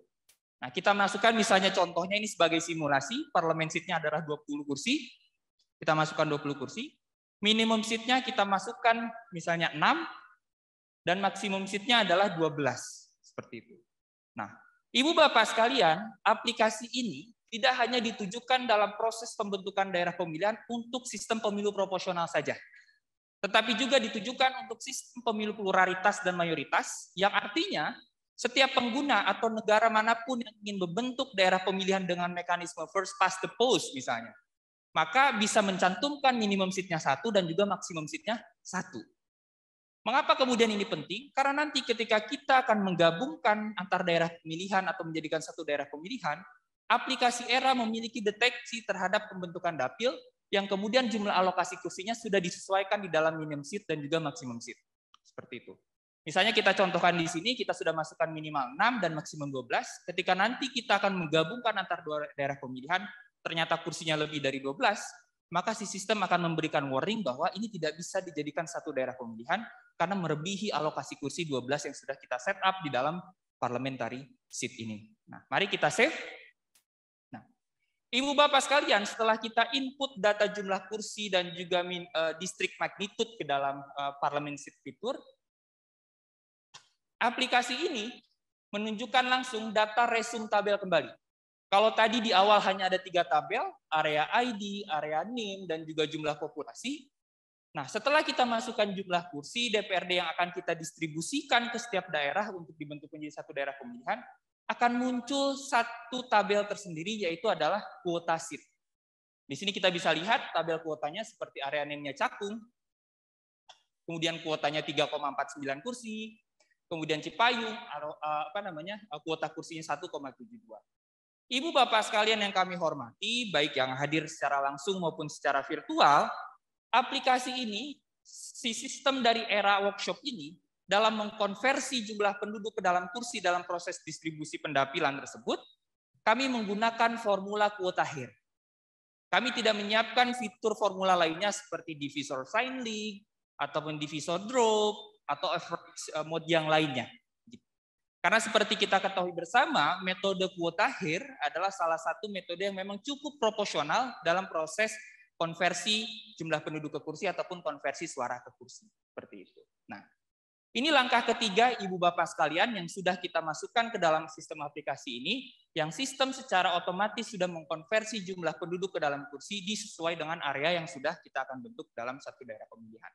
Nah, kita masukkan misalnya contohnya ini sebagai simulasi, Parliament Seat-nya adalah 20 kursi, kita masukkan 20 kursi, minimum seat-nya kita masukkan misalnya 6, dan maksimum seat-nya adalah 12, seperti itu. Nah, Ibu Bapak sekalian, aplikasi ini tidak hanya ditujukan dalam proses pembentukan daerah pemilihan untuk sistem pemilu proporsional saja, tetapi juga ditujukan untuk sistem pemilu pluralitas dan mayoritas, yang artinya setiap pengguna atau negara manapun yang ingin membentuk daerah pemilihan dengan mekanisme first past the post misalnya, maka bisa mencantumkan minimum seat-nya 1 dan juga maksimum seat-nya 1. Mengapa kemudian ini penting? Karena nanti ketika kita akan menggabungkan antar daerah pemilihan atau menjadikan satu daerah pemilihan, aplikasi ERA memiliki deteksi terhadap pembentukan dapil yang kemudian jumlah alokasi kursinya sudah disesuaikan di dalam minimum seat dan juga maksimum seat. Seperti itu. Misalnya kita contohkan di sini, kita sudah masukkan minimal 6 dan maksimum 12. Ketika nanti kita akan menggabungkan antar dua daerah pemilihan, ternyata kursinya lebih dari 12, maka si sistem akan memberikan warning bahwa ini tidak bisa dijadikan satu daerah pemilihan karena melebihi alokasi kursi 12 yang sudah kita set up di dalam parliamentary seat ini. Nah, mari kita save. Nah, Ibu Bapak sekalian, setelah kita input data jumlah kursi dan juga distrik magnitude ke dalam parliamentary fitur, aplikasi ini menunjukkan langsung data resume tabel kembali. Kalau tadi di awal hanya ada 3 tabel, area ID, area NIM, dan juga jumlah populasi. Nah, setelah kita masukkan jumlah kursi DPRD yang akan kita distribusikan ke setiap daerah untuk dibentuk menjadi satu daerah pemilihan, akan muncul satu tabel tersendiri, yaitu adalah kuota seat. Di sini kita bisa lihat tabel kuotanya seperti area NIM-nya Cakung, kemudian kuotanya 3,49 kursi, kemudian Cipayung, kuota kursinya 1,72. Ibu Bapak sekalian yang kami hormati, baik yang hadir secara langsung maupun secara virtual, aplikasi ini, si sistem dari era workshop ini, dalam mengkonversi jumlah penduduk ke dalam kursi dalam proses distribusi pendapilan tersebut, kami menggunakan formula kuota HIR. Kami tidak menyiapkan fitur formula lainnya seperti divisor sign league, ataupun divisor drop, atau average mode yang lainnya. Karena seperti kita ketahui bersama, metode kuota HIR adalah salah satu metode yang memang cukup proporsional dalam proses konversi jumlah penduduk ke kursi ataupun konversi suara ke kursi. Seperti itu. Nah, ini langkah ketiga Ibu Bapak sekalian yang sudah kita masukkan ke dalam sistem aplikasi ini, yang sistem secara otomatis sudah mengkonversi jumlah penduduk ke dalam kursi disesuai dengan area yang sudah kita akan bentuk dalam satu daerah pemilihan.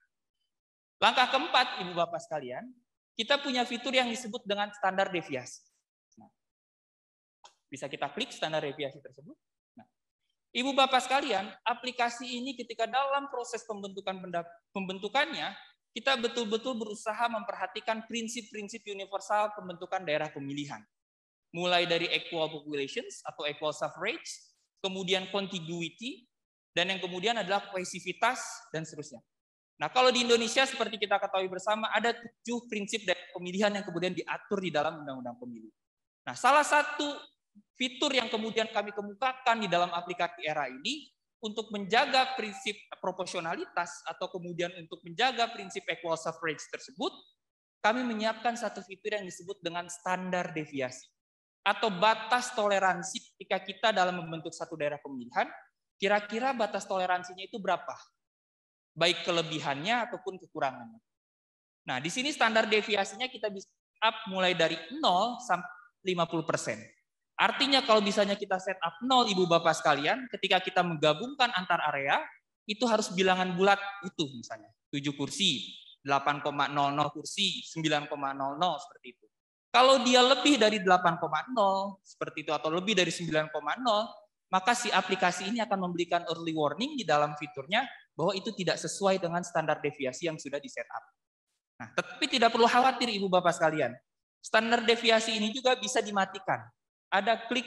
Langkah keempat Ibu Bapak sekalian, kita punya fitur yang disebut dengan standar deviasi. Nah, bisa kita klik standar deviasi tersebut. Nah, Ibu Bapak sekalian, aplikasi ini ketika dalam proses pembentukannya, kita betul-betul berusaha memperhatikan prinsip-prinsip universal pembentukan daerah pemilihan. Mulai dari equal populations atau equal suffrage, kemudian contiguity, dan yang kemudian adalah kohesivitas, dan seterusnya. Nah, kalau di Indonesia seperti kita ketahui bersama, ada 7 prinsip daerah pemilihan yang kemudian diatur di dalam Undang-Undang Pemilu. Nah, salah satu fitur yang kemudian kami kemukakan di dalam aplikasi era ini, untuk menjaga prinsip proporsionalitas atau kemudian untuk menjaga prinsip equal suffrage tersebut, kami menyiapkan satu fitur yang disebut dengan standar deviasi atau batas toleransi ketika kita dalam membentuk satu daerah pemilihan, kira-kira batas toleransinya itu berapa? Baik kelebihannya ataupun kekurangannya. Nah, di sini standar deviasinya kita bisa up mulai dari 0 sampai 50%. Artinya kalau misalnya kita set up 0 Ibu Bapak sekalian, ketika kita menggabungkan antar area, itu harus bilangan bulat itu misalnya. 7 kursi, 8,00 kursi, 9,00 seperti itu. Kalau dia lebih dari 8,0 seperti itu atau lebih dari 9,0, maka si aplikasi ini akan memberikan early warning di dalam fiturnya bahwa itu tidak sesuai dengan standar deviasi yang sudah di-set up. Nah, tetapi tidak perlu khawatir Ibu Bapak sekalian. Standar deviasi ini juga bisa dimatikan. Ada klik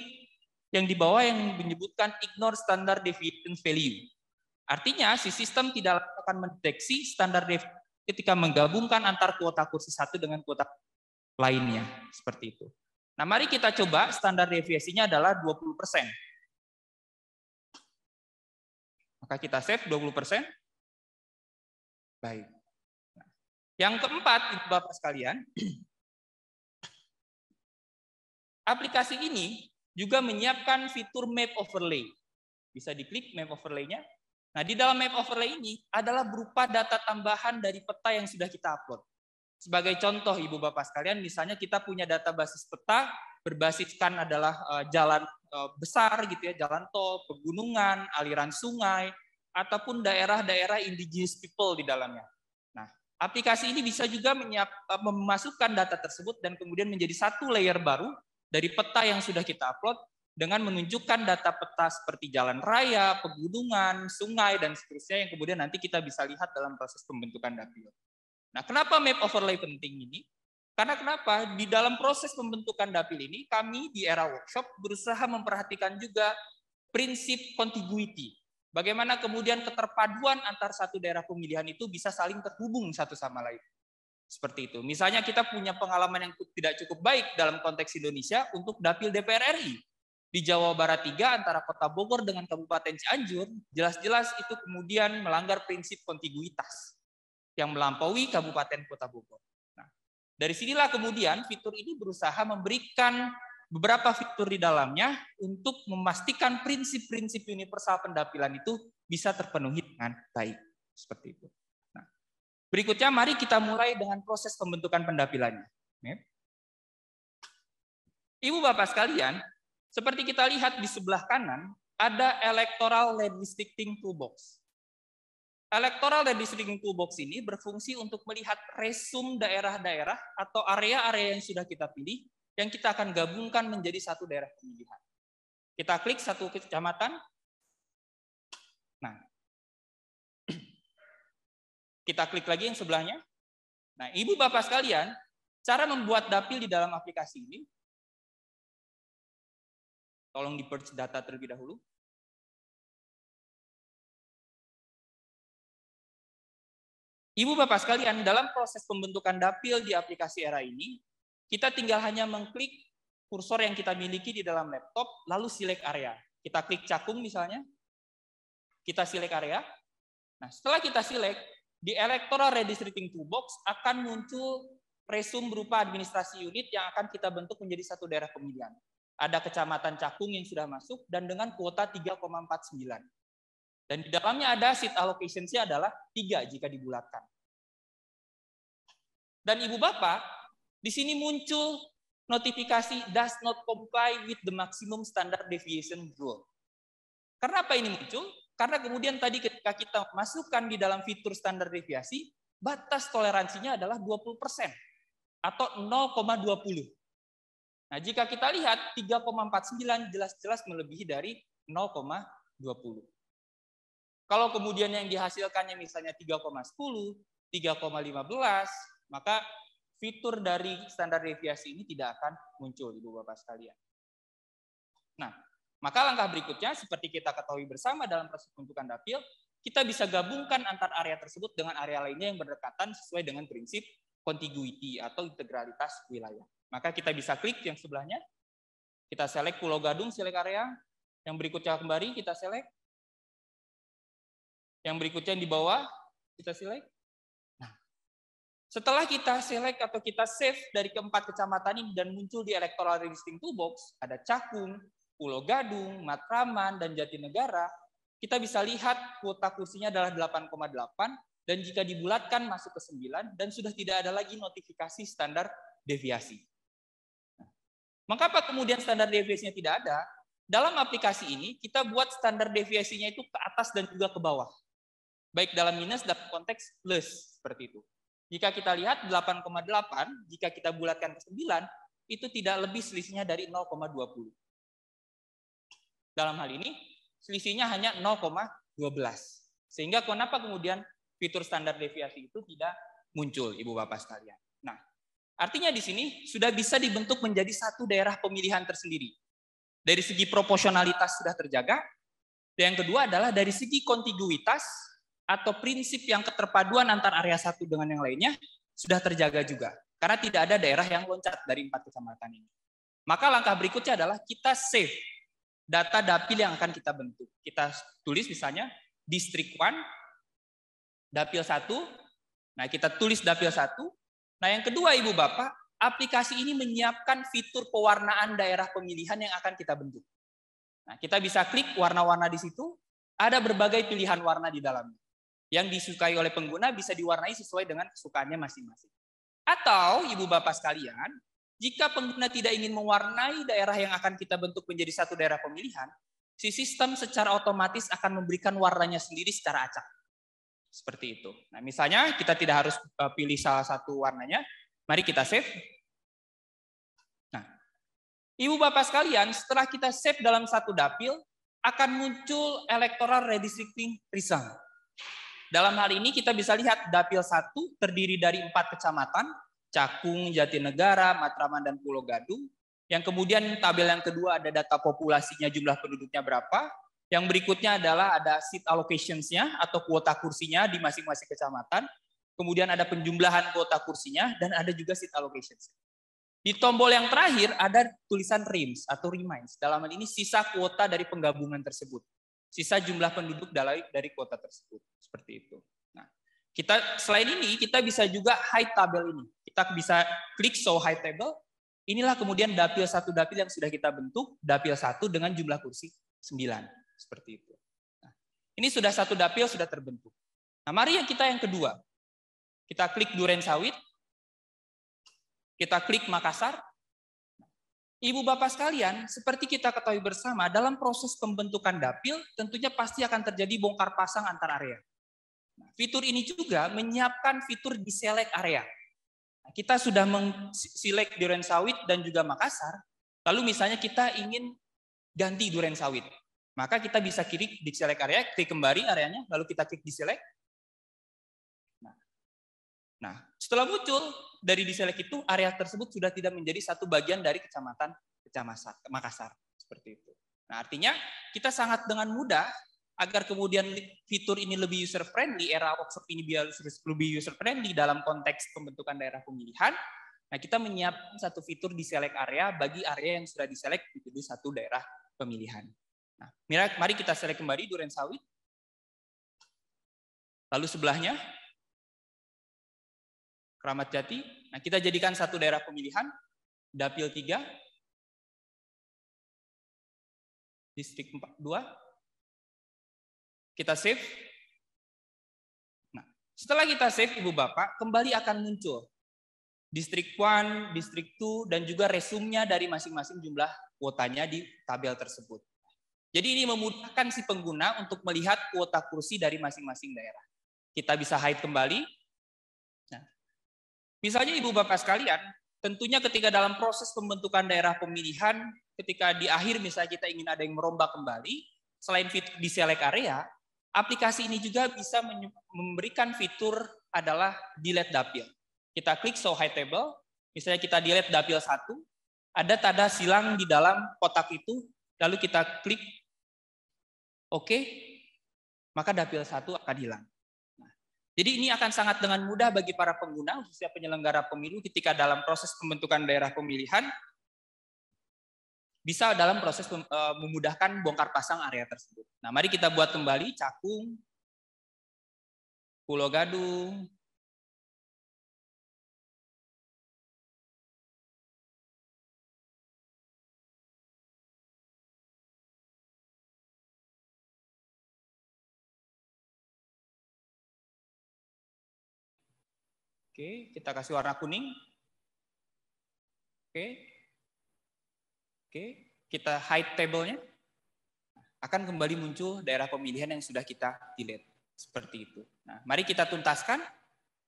yang di bawah yang menyebutkan ignore standard deviation value. Artinya si sistem tidak akan mendeteksi standar deviasi ketika menggabungkan antar kuota kursi satu dengan kuota lainnya. Seperti itu. Nah, mari kita coba standar deviasinya adalah 20%. Maka kita save 20%. Baik. Nah, yang keempat, Ibu Bapak sekalian, aplikasi ini juga menyiapkan fitur map overlay. Bisa diklik map overlay-nya. Nah, di dalam map overlay ini adalah berupa data tambahan dari peta yang sudah kita upload. Sebagai contoh, Ibu Bapak sekalian, misalnya kita punya data basis peta berbasiskan adalah jalan besar gitu ya, jalan tol, pegunungan, aliran sungai, ataupun daerah-daerah indigenous people di dalamnya. Nah, aplikasi ini bisa juga memasukkan data tersebut dan kemudian menjadi satu layer baru dari peta yang sudah kita upload dengan menunjukkan data peta seperti jalan raya, pegunungan, sungai, dan seterusnya yang kemudian nanti kita bisa lihat dalam proses pembentukan dapil. Nah, kenapa map overlay penting ini? Karena kenapa? Di dalam proses pembentukan dapil ini, kami di era workshop berusaha memperhatikan juga prinsip contiguity. Bagaimana kemudian keterpaduan antar satu daerah pemilihan itu bisa saling terhubung satu sama lain. Seperti itu. Misalnya kita punya pengalaman yang tidak cukup baik dalam konteks Indonesia untuk dapil DPR RI. Di Jawa Barat 3 antara Kota Bogor dengan Kabupaten Cianjur, jelas-jelas itu kemudian melanggar prinsip kontiguitas yang melampaui Kabupaten Kota Bogor. Nah, dari sinilah kemudian fitur ini berusaha memberikan beberapa fitur di dalamnya untuk memastikan prinsip-prinsip universal pendapilan itu bisa terpenuhi dengan baik. Seperti itu. Nah, berikutnya mari kita mulai dengan proses pembentukan pendapilannya. Ibu Bapak sekalian, seperti kita lihat di sebelah kanan, ada Electoral Redistricting Toolbox. Electoral Redistricting Toolbox ini berfungsi untuk melihat resume daerah-daerah atau area-area yang sudah kita pilih, yang kita akan gabungkan menjadi satu daerah pemilihan. Kita klik satu kecamatan. Nah, kita klik lagi yang sebelahnya. Nah, Ibu Bapak sekalian, cara membuat dapil di dalam aplikasi ini, tolong di-purge data terlebih dahulu. Ibu Bapak sekalian, dalam proses pembentukan dapil di aplikasi ERA ini, kita tinggal hanya mengklik kursor yang kita miliki di dalam laptop, lalu select area. Kita klik cakung misalnya, kita select area. Nah, setelah kita select, di Electoral Redistricting Toolbox akan muncul resume berupa administrasi unit yang akan kita bentuk menjadi satu daerah pemilihan. Ada kecamatan Cakung yang sudah masuk dan dengan kuota 3,49. Dan di dalamnya ada seat allocation-nya adalah 3 jika dibulatkan. Dan Ibu Bapak, di sini muncul notifikasi does not comply with the maximum standard deviation rule. Karena apa ini muncul? Karena kemudian tadi ketika kita masukkan di dalam fitur standar deviasi, batas toleransinya adalah 20% atau 0,20. Nah, jika kita lihat 3,49 jelas-jelas melebihi dari 0,20. Kalau kemudian yang dihasilkannya misalnya 3,10, 3,15, maka fitur dari standar deviasi ini tidak akan muncul, Ibu Bapak sekalian. Nah, maka langkah berikutnya seperti kita ketahui bersama dalam proses pembentukan dapil, kita bisa gabungkan antar area tersebut dengan area lainnya yang berdekatan sesuai dengan prinsip contiguity atau integralitas wilayah. Maka kita bisa klik yang sebelahnya, kita select Pulau Gadung, select area, yang berikutnya kembali kita select, yang berikutnya yang di bawah kita select. Nah, setelah kita select atau kita save dari keempat kecamatan ini dan muncul di Electoral Redistricting Toolbox, ada Cakung, Pulau Gadung, Matraman, dan Jatinegara, kita bisa lihat kuota kursinya adalah 8,8, dan jika dibulatkan masuk ke 9, dan sudah tidak ada lagi notifikasi standar deviasi. Mengapa kemudian standar deviasinya tidak ada? Dalam aplikasi ini, kita buat standar deviasinya itu ke atas dan juga ke bawah. Baik dalam minus, dalam konteks plus, seperti itu. Jika kita lihat 8,8, jika kita bulatkan ke 9, itu tidak lebih selisihnya dari 0,20. Dalam hal ini, selisihnya hanya 0,12. Sehingga kenapa kemudian fitur standar deviasi itu tidak muncul, Ibu Bapak sekalian. Nah, artinya di sini sudah bisa dibentuk menjadi satu daerah pemilihan tersendiri. Dari segi proporsionalitas sudah terjaga. Dan yang kedua adalah dari segi kontiguitas atau prinsip yang keterpaduan antar area satu dengan yang lainnya sudah terjaga juga. Karena tidak ada daerah yang loncat dari 4 kecamatan ini. Maka langkah berikutnya adalah kita save data dapil yang akan kita bentuk. Kita tulis misalnya Distrik 1, Dapil 1. Nah, kita tulis Dapil 1. Nah, yang kedua Ibu Bapak, aplikasi ini menyiapkan fitur pewarnaan daerah pemilihan yang akan kita bentuk. Nah, kita bisa klik warna-warna di situ, ada berbagai pilihan warna di dalamnya. Yang disukai oleh pengguna bisa diwarnai sesuai dengan kesukaannya masing-masing. Atau Ibu Bapak sekalian, jika pengguna tidak ingin mewarnai daerah yang akan kita bentuk menjadi satu daerah pemilihan, si sistem secara otomatis akan memberikan warnanya sendiri secara acak. Seperti itu. Nah, misalnya kita tidak harus pilih salah satu warnanya. Mari kita save. Nah, Ibu Bapak sekalian, setelah kita save dalam satu dapil, akan muncul Electoral Redistricting Result. Dalam hal ini kita bisa lihat Dapil 1 terdiri dari 4 kecamatan, Cakung, Jatinegara, Matraman, dan Pulau Gadung. Yang kemudian tabel yang kedua ada data populasinya, jumlah penduduknya berapa. Yang berikutnya adalah ada seat allocations-nya atau kuota kursinya di masing-masing kecamatan. Kemudian ada penjumlahan kuota kursinya dan ada juga seat allocations. Di tombol yang terakhir ada tulisan RIMS atau Remains. Dalam hal ini sisa kuota dari penggabungan tersebut. Sisa jumlah penduduk dari kuota tersebut. Seperti itu. Nah, selain ini kita bisa juga hide tabel ini. Kita bisa klik show hide table. Inilah kemudian dapil 1 dapil yang sudah kita bentuk, dapil 1 dengan jumlah kursi 9. Seperti itu. Nah, ini sudah 1 dapil sudah terbentuk. Nah, mari yang kedua. Kita klik Durensawit, kita klik Makassar. Ibu bapak sekalian, seperti kita ketahui bersama, dalam proses pembentukan dapil, tentunya pasti akan terjadi bongkar pasang antar area. Nah, fitur ini juga menyiapkan fitur deselect area. Nah, kita sudah mengselect Durensawit dan juga Makassar, lalu misalnya kita ingin ganti Durensawit. Maka kita bisa klik deselect area, klik kembali areanya, lalu kita klik deselect. Nah, setelah muncul dari deselect itu, area tersebut sudah tidak menjadi satu bagian dari kecamatan Makassar. Seperti itu. Nah, artinya kita sangat dengan mudah agar kemudian fitur ini lebih user friendly, era workshop ini biar lebih user friendly dalam konteks pembentukan daerah pemilihan. Nah, kita menyiapkan satu fitur deselect area bagi area yang sudah deselect menjadi satu daerah pemilihan. Nah, mari kita select kembali Durensawit. Lalu sebelahnya Kramat Jati. Nah, kita jadikan satu daerah pemilihan, dapil 3, distrik 2. Kita save. Nah, setelah kita save, Ibu Bapak, kembali akan muncul distrik 1, distrik 2, dan juga resumenya dari masing-masing jumlah kuotanya di tabel tersebut. Jadi ini memudahkan si pengguna untuk melihat kuota kursi dari masing-masing daerah. Kita bisa hide kembali. Nah, misalnya Ibu Bapak sekalian, tentunya ketika dalam proses pembentukan daerah pemilihan, ketika di akhir misalnya kita ingin ada yang merombak kembali, selain fitur deselect area, aplikasi ini juga bisa memberikan fitur adalah delete dapil. Kita klik show hide table, misalnya kita delete dapil 1, ada tanda silang di dalam kotak itu, lalu kita klik OK, maka dapil 1 akan hilang. Jadi ini akan sangat dengan mudah bagi para pengguna, khususnya penyelenggara pemilu ketika dalam proses pembentukan daerah pemilihan, bisa dalam proses memudahkan bongkar pasang area tersebut. Nah, mari kita buat kembali Cakung, Pulau Gadung, Oke, kita kasih warna kuning. Oke, kita hide table-nya. Akan kembali muncul daerah pemilihan yang sudah kita delete. Seperti itu. Nah, mari kita tuntaskan.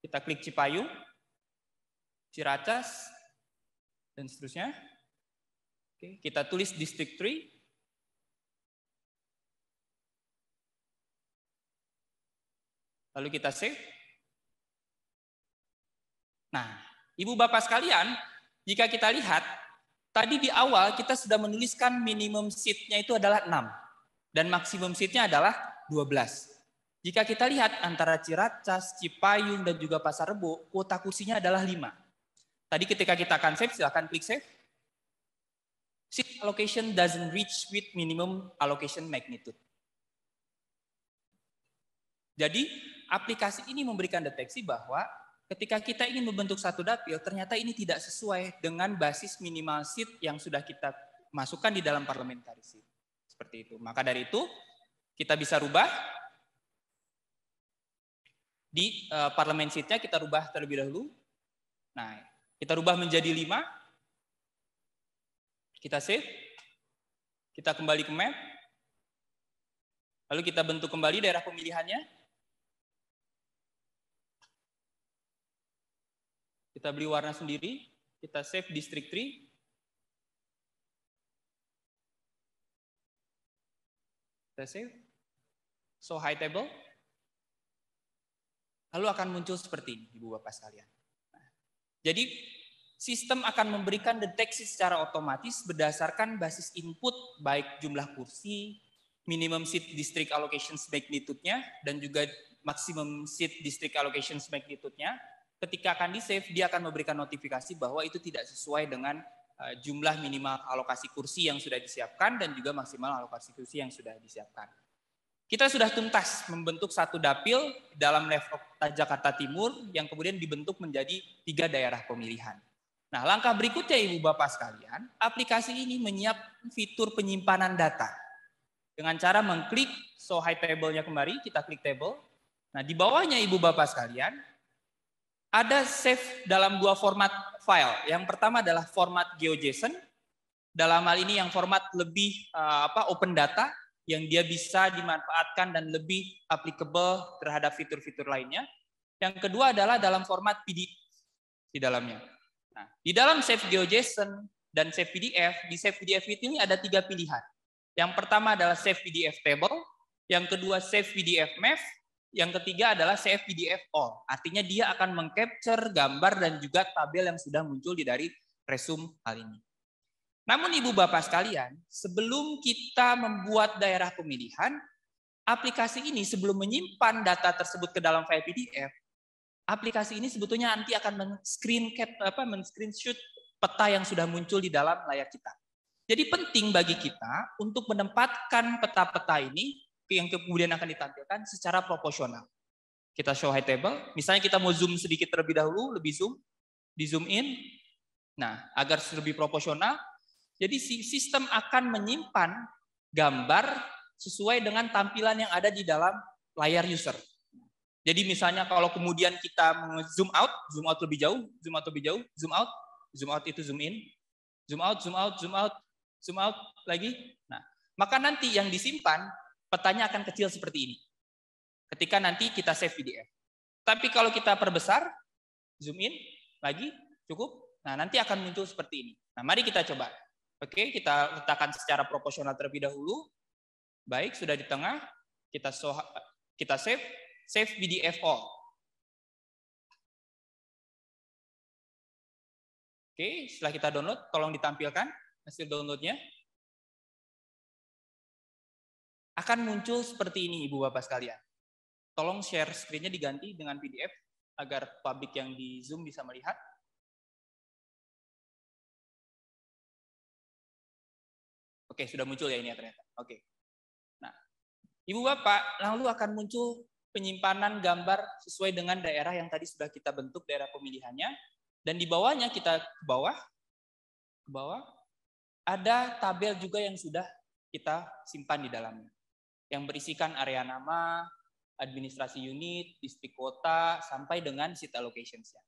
Kita klik Cipayung, Ciracas, dan seterusnya. Oke, kita tulis District 3. Lalu kita save. Nah, Ibu Bapak sekalian, jika kita lihat, tadi di awal kita sudah menuliskan minimum seat-nya itu adalah 6. Dan maksimum seat-nya adalah 12. Jika kita lihat antara Ciracas, Cipayung, dan juga Pasar Rebo, kuota kursinya adalah 5. Tadi ketika kita akan save, silakan klik save. Seat allocation doesn't reach with minimum allocation magnitude. Jadi, aplikasi ini memberikan deteksi bahwa ketika kita ingin membentuk satu dapil, ternyata ini tidak sesuai dengan basis minimal seat yang sudah kita masukkan di dalam parliamentary seat. Seperti itu. Maka dari itu, kita bisa rubah. Di parliament seat-nya kita rubah terlebih dahulu. Nah, kita rubah menjadi 5. Kita save. Kita kembali ke map. Lalu kita bentuk kembali daerah pemilihannya. Kita beri warna sendiri, kita save District 3. Kita save. So high table. Lalu akan muncul seperti ini, Ibu Bapak sekalian. Nah, jadi sistem akan memberikan deteksi secara otomatis berdasarkan basis input baik jumlah kursi, minimum seat district allocation magnitude-nya, dan juga maximum seat district allocation magnitude-nya. Ketika akan di-save, dia akan memberikan notifikasi bahwa itu tidak sesuai dengan jumlah minimal alokasi kursi yang sudah disiapkan dan juga maksimal alokasi kursi yang sudah disiapkan. Kita sudah tuntas membentuk satu dapil dalam level Jakarta Timur yang kemudian dibentuk menjadi 3 daerah pemilihan. Nah, langkah berikutnya Ibu Bapak sekalian, aplikasi ini menyiapkan fitur penyimpanan data. Dengan cara mengklik show hide table-nya kembali, kita klik table. Nah, di bawahnya Ibu Bapak sekalian, ada save dalam dua format file. Yang pertama adalah format GeoJSON. Dalam hal ini yang format lebih open data, yang dia bisa dimanfaatkan dan lebih applicable terhadap fitur-fitur lainnya. Yang kedua adalah dalam format PDF di dalamnya. Nah, di dalam save GeoJSON dan save PDF, di save PDF ini ada 3 pilihan. Yang pertama adalah save PDF table, yang kedua save PDF map, yang ketiga adalah save PDF all. Artinya dia akan mengcapture gambar dan juga tabel yang sudah muncul di dari resume hal ini. Namun Ibu Bapak sekalian, sebelum kita membuat daerah pemilihan, aplikasi ini sebelum menyimpan data tersebut ke dalam file PDF, aplikasi ini sebetulnya nanti akan men-screenshot peta yang sudah muncul di dalam layar kita. Jadi penting bagi kita untuk menempatkan peta-peta ini yang kemudian akan ditampilkan secara proporsional. Kita show high table, misalnya kita mau zoom sedikit terlebih dahulu, lebih zoom, di zoom in. Nah, agar lebih proporsional, jadi sistem akan menyimpan gambar sesuai dengan tampilan yang ada di dalam layar user. Jadi misalnya kalau kemudian kita zoom out lebih jauh, zoom out itu zoom in, zoom out lagi. Nah, maka nanti yang disimpan petanya akan kecil seperti ini. Ketika nanti kita save PDF. Tapi kalau kita perbesar, zoom in lagi, cukup. Nah, nanti akan muncul seperti ini. Nah, mari kita coba. Oke, kita letakkan secara proporsional terlebih dahulu. Baik, sudah di tengah. Kita save PDF all. Oke, setelah kita download, tolong ditampilkan hasil downloadnya. Akan muncul seperti ini Ibu Bapak sekalian. Tolong share screen-nya diganti dengan PDF agar publik yang di Zoom bisa melihat. Oke, sudah muncul ya ini ya ternyata. Oke. Nah, Ibu Bapak, lalu akan muncul penyimpanan gambar sesuai dengan daerah yang tadi sudah kita bentuk daerah pemilihannya. Dan di bawahnya kita ke bawah, ada tabel juga yang sudah kita simpan di dalamnya. Yang berisikan area nama, administrasi unit, distrik kota, sampai dengan seat allocations-nya.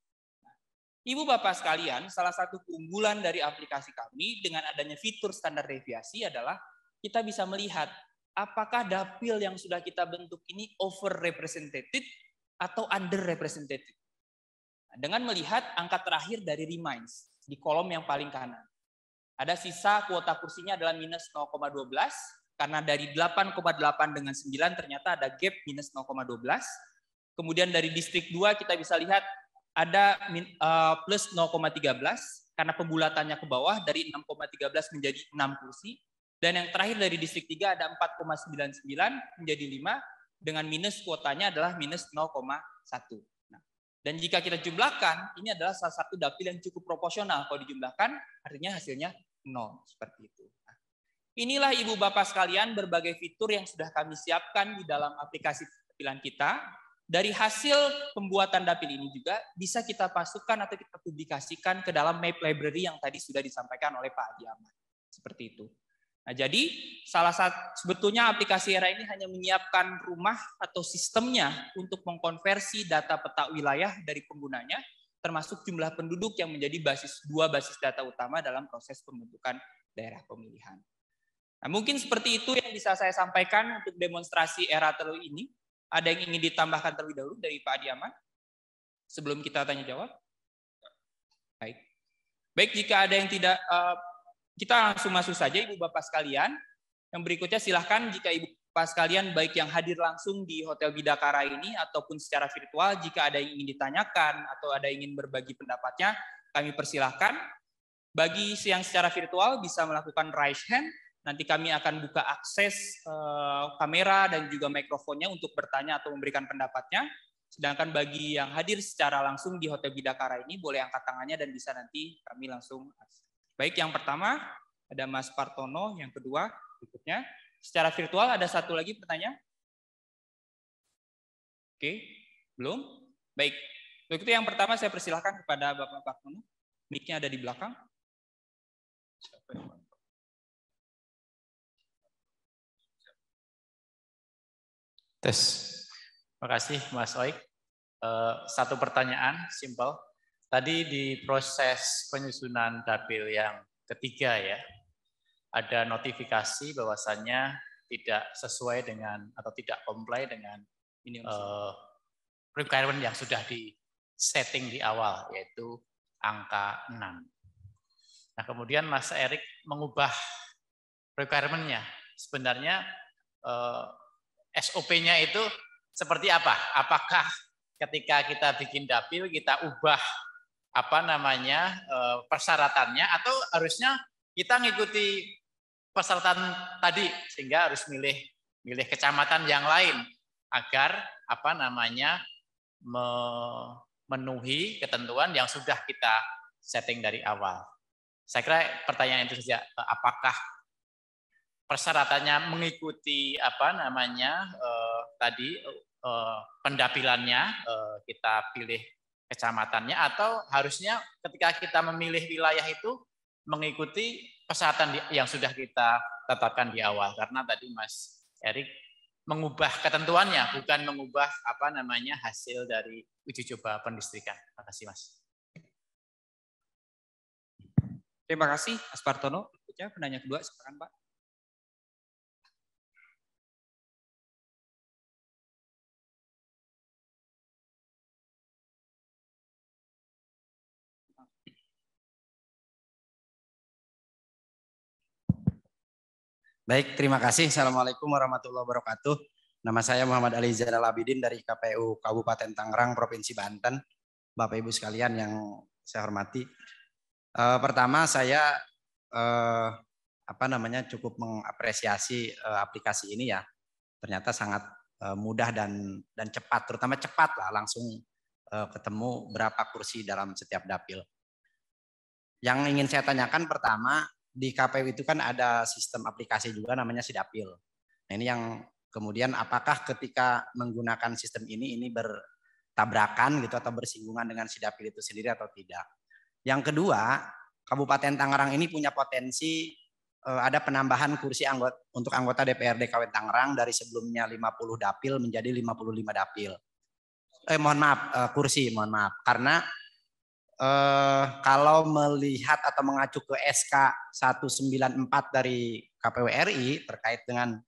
Nah, Ibu Bapak sekalian, salah satu keunggulan dari aplikasi kami dengan adanya fitur standar deviasi adalah kita bisa melihat apakah dapil yang sudah kita bentuk ini over-represented atau under-represented. Nah, dengan melihat angka terakhir dari remains di kolom yang paling kanan. Ada sisa kuota kursinya adalah minus 0,12, karena dari 8,8 dengan 9 ternyata ada gap minus 0,12. Kemudian dari distrik 2 kita bisa lihat ada plus 0,13, karena pembulatannya ke bawah dari 6,13 menjadi 6 kursi. Dan yang terakhir dari distrik 3 ada 4,99 menjadi 5, dengan minus kuotanya adalah minus 0,1. Nah, dan jika kita jumlahkan, ini adalah salah satu dapil yang cukup proporsional. Kalau dijumlahkan, artinya hasilnya 0, seperti itu. Nah, inilah Ibu Bapak sekalian berbagai fitur yang sudah kami siapkan di dalam aplikasi tampilan kita. Dari hasil pembuatan dapil ini juga bisa kita masukkan atau kita publikasikan ke dalam map library yang tadi sudah disampaikan oleh Pak Adi Ahmad. Seperti itu. Nah, jadi salah satu sebetulnya aplikasi ERA ini hanya menyiapkan rumah atau sistemnya untuk mengkonversi data peta wilayah dari penggunanya, termasuk jumlah penduduk yang menjadi dua basis data utama dalam proses pembentukan daerah pemilihan. Nah, mungkin seperti itu yang bisa saya sampaikan untuk demonstrasi ERA terlebih ini. Ada yang ingin ditambahkan terlebih dahulu dari Pak Adi Ahmad sebelum kita tanya jawab? Baik, jika ada yang tidak, kita langsung masuk saja Ibu Bapak sekalian. Yang berikutnya silahkan jika Ibu Bapak sekalian baik yang hadir langsung di Hotel Bidakara ini ataupun secara virtual, jika ada yang ingin ditanyakan atau ada yang ingin berbagi pendapatnya, kami persilahkan. Bagi yang secara virtual bisa melakukan raise hand. Nanti kami akan buka akses kamera dan juga mikrofonnya untuk bertanya atau memberikan pendapatnya. Sedangkan bagi yang hadir secara langsung di Hotel Bidakara ini boleh angkat tangannya dan bisa nanti kami langsung. Baik, yang pertama ada Mas Partono, yang kedua berikutnya. Secara virtual ada satu lagi pertanyaan? Oke, belum? Baik, untuk itu yang pertama saya persilahkan kepada Bapak Partono. Mic-nya ada di belakang.
Tes. Terima kasih Mas Oik. Satu pertanyaan simpel. Tadi di proses penyusunan dapil yang ketiga ya, ada notifikasi bahwasannya tidak sesuai dengan atau tidak comply dengan requirement yang sudah di setting di awal, yaitu angka 6. Nah, kemudian Mas Erik mengubah requirement-nya. Sebenarnya SOP-nya itu seperti apa? Apakah ketika kita bikin dapil kita ubah persyaratannya, atau harusnya kita ngikuti persyaratan tadi sehingga harus milih kecamatan yang lain agar memenuhi ketentuan yang sudah kita setting dari awal. Saya kira pertanyaan itu saja, apakah persyaratannya mengikuti pendapilannya, kita pilih kecamatannya, atau harusnya ketika kita memilih wilayah itu mengikuti persyaratan yang sudah kita tetapkan di awal. Karena tadi Mas Erik mengubah ketentuannya, bukan mengubah hasil dari uji coba pendistrikan. Terima kasih Mas.
Terima kasih Mas Partono. Berikutnya penanya kedua, silakan Pak.
Baik, terima kasih. Assalamualaikum warahmatullahi wabarakatuh. Nama saya Muhammad Ali Zainal Abidin dari KPU Kabupaten Tangerang, Provinsi Banten. Bapak Ibu sekalian yang saya hormati. Pertama saya cukup mengapresiasi aplikasi ini ya. Ternyata sangat mudah dan cepat, terutama cepat lah, langsung ketemu berapa kursi dalam setiap dapil. Yang ingin saya tanyakan pertama, di KPU itu kan ada sistem aplikasi juga namanya Sidapil. Nah, ini yang kemudian apakah ketika menggunakan sistem ini bertabrakan gitu atau bersinggungan dengan Sidapil itu sendiri atau tidak. Yang kedua, Kabupaten Tangerang ini punya potensi ada penambahan kursi untuk anggota DPRD Kabupaten Tangerang dari sebelumnya 50 dapil menjadi 55 dapil. Kursi. Karena kalau melihat atau mengacu ke SK 194 dari KPU RI terkait dengan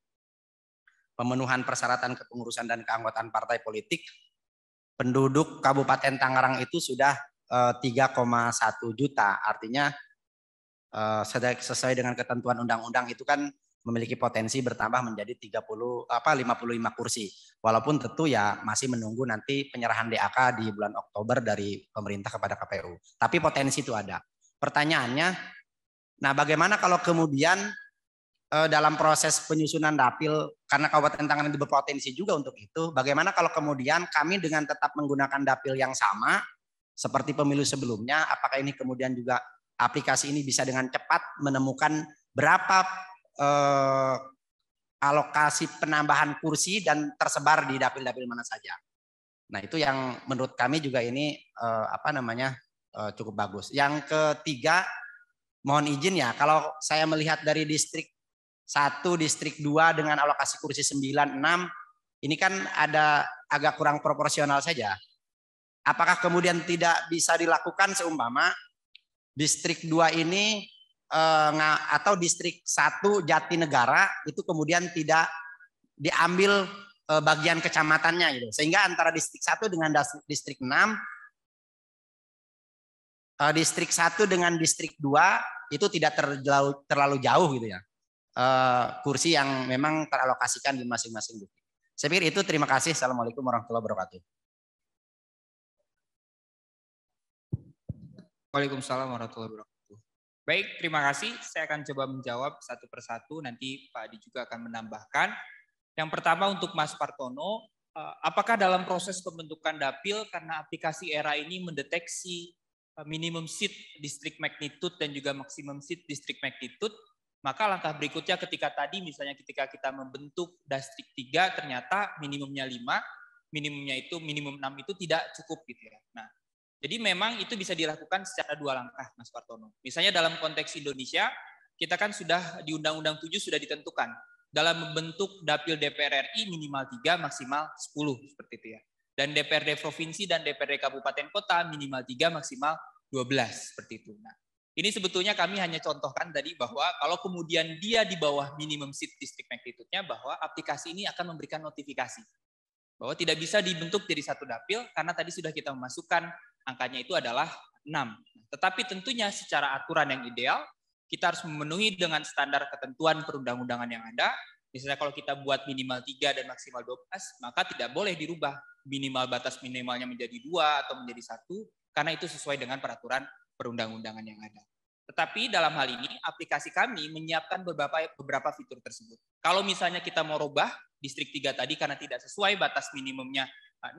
pemenuhan persyaratan kepengurusan dan keanggotaan partai politik, penduduk Kabupaten Tangerang itu sudah 3,1 juta. Artinya sesuai dengan ketentuan undang-undang itu kan memiliki potensi bertambah menjadi 55 kursi. Walaupun tentu ya masih menunggu nanti penyerahan DAK di bulan Oktober dari pemerintah kepada KPU. Tapi potensi itu ada. Pertanyaannya, nah bagaimana kalau kemudian dalam proses penyusunan dapil, karena Kabupaten Tangerang itu berpotensi juga untuk itu, bagaimana kalau kemudian kami dengan tetap menggunakan dapil yang sama seperti pemilu sebelumnya, apakah ini kemudian juga aplikasi ini bisa dengan cepat menemukan berapa alokasi penambahan kursi dan tersebar di dapil-dapil mana saja. Nah, itu yang menurut kami juga ini cukup bagus. Yang ketiga, mohon izin ya, kalau saya melihat dari distrik 1, distrik 2 dengan alokasi kursi 9, 6, ini kan ada agak kurang proporsional saja. Apakah kemudian tidak bisa dilakukan seumpama distrik 2 ini atau distrik 1 Jatinegara itu kemudian tidak diambil bagian kecamatannya gitu. Sehingga antara distrik 1 dengan distrik 6, distrik 1 dengan distrik 2 itu tidak terlalu jauh gitu ya. Kursi yang memang teralokasikan di masing-masing distrik. Saya pikir itu, terima kasih. Assalamualaikum warahmatullahi wabarakatuh.
Waalaikumsalam warahmatullahi wabarakatuh. Baik, terima kasih. Saya akan coba menjawab satu persatu. Nanti Pak Adi juga akan menambahkan. Yang pertama untuk Mas Partono, apakah dalam proses pembentukan dapil karena aplikasi ERA ini mendeteksi minimum seat district magnitude dan juga maksimum seat district magnitude, maka langkah berikutnya ketika tadi misalnya ketika kita membentuk distrik 3 ternyata minimumnya 5, minimum 6 itu tidak cukup gitu ya. Nah, Jadi memang itu bisa dilakukan secara 2 langkah, Mas Partono. Misalnya dalam konteks Indonesia, kita kan sudah di Undang-Undang 7 sudah ditentukan dalam membentuk dapil DPR RI minimal 3, maksimal 10 seperti itu ya. Dan DPRD provinsi dan DPRD kabupaten kota minimal 3, maksimal 12 seperti itu. Nah, ini sebetulnya kami hanya contohkan tadi bahwa kalau kemudian dia di bawah minimum seat district magnitude-nya, bahwa aplikasi ini akan memberikan notifikasi bahwa tidak bisa dibentuk jadi satu dapil karena tadi sudah kita memasukkan angkanya itu adalah 6. Tetapi tentunya secara aturan yang ideal, kita harus memenuhi dengan standar ketentuan perundang-undangan yang ada. Misalnya kalau kita buat minimal 3 dan maksimal 12, maka tidak boleh dirubah minimal batas minimalnya menjadi 2 atau menjadi 1, karena itu sesuai dengan peraturan perundang-undangan yang ada. Tetapi dalam hal ini, aplikasi kami menyiapkan beberapa fitur tersebut. Kalau misalnya kita mau rubah distrik 3 tadi karena tidak sesuai batas minimumnya 6,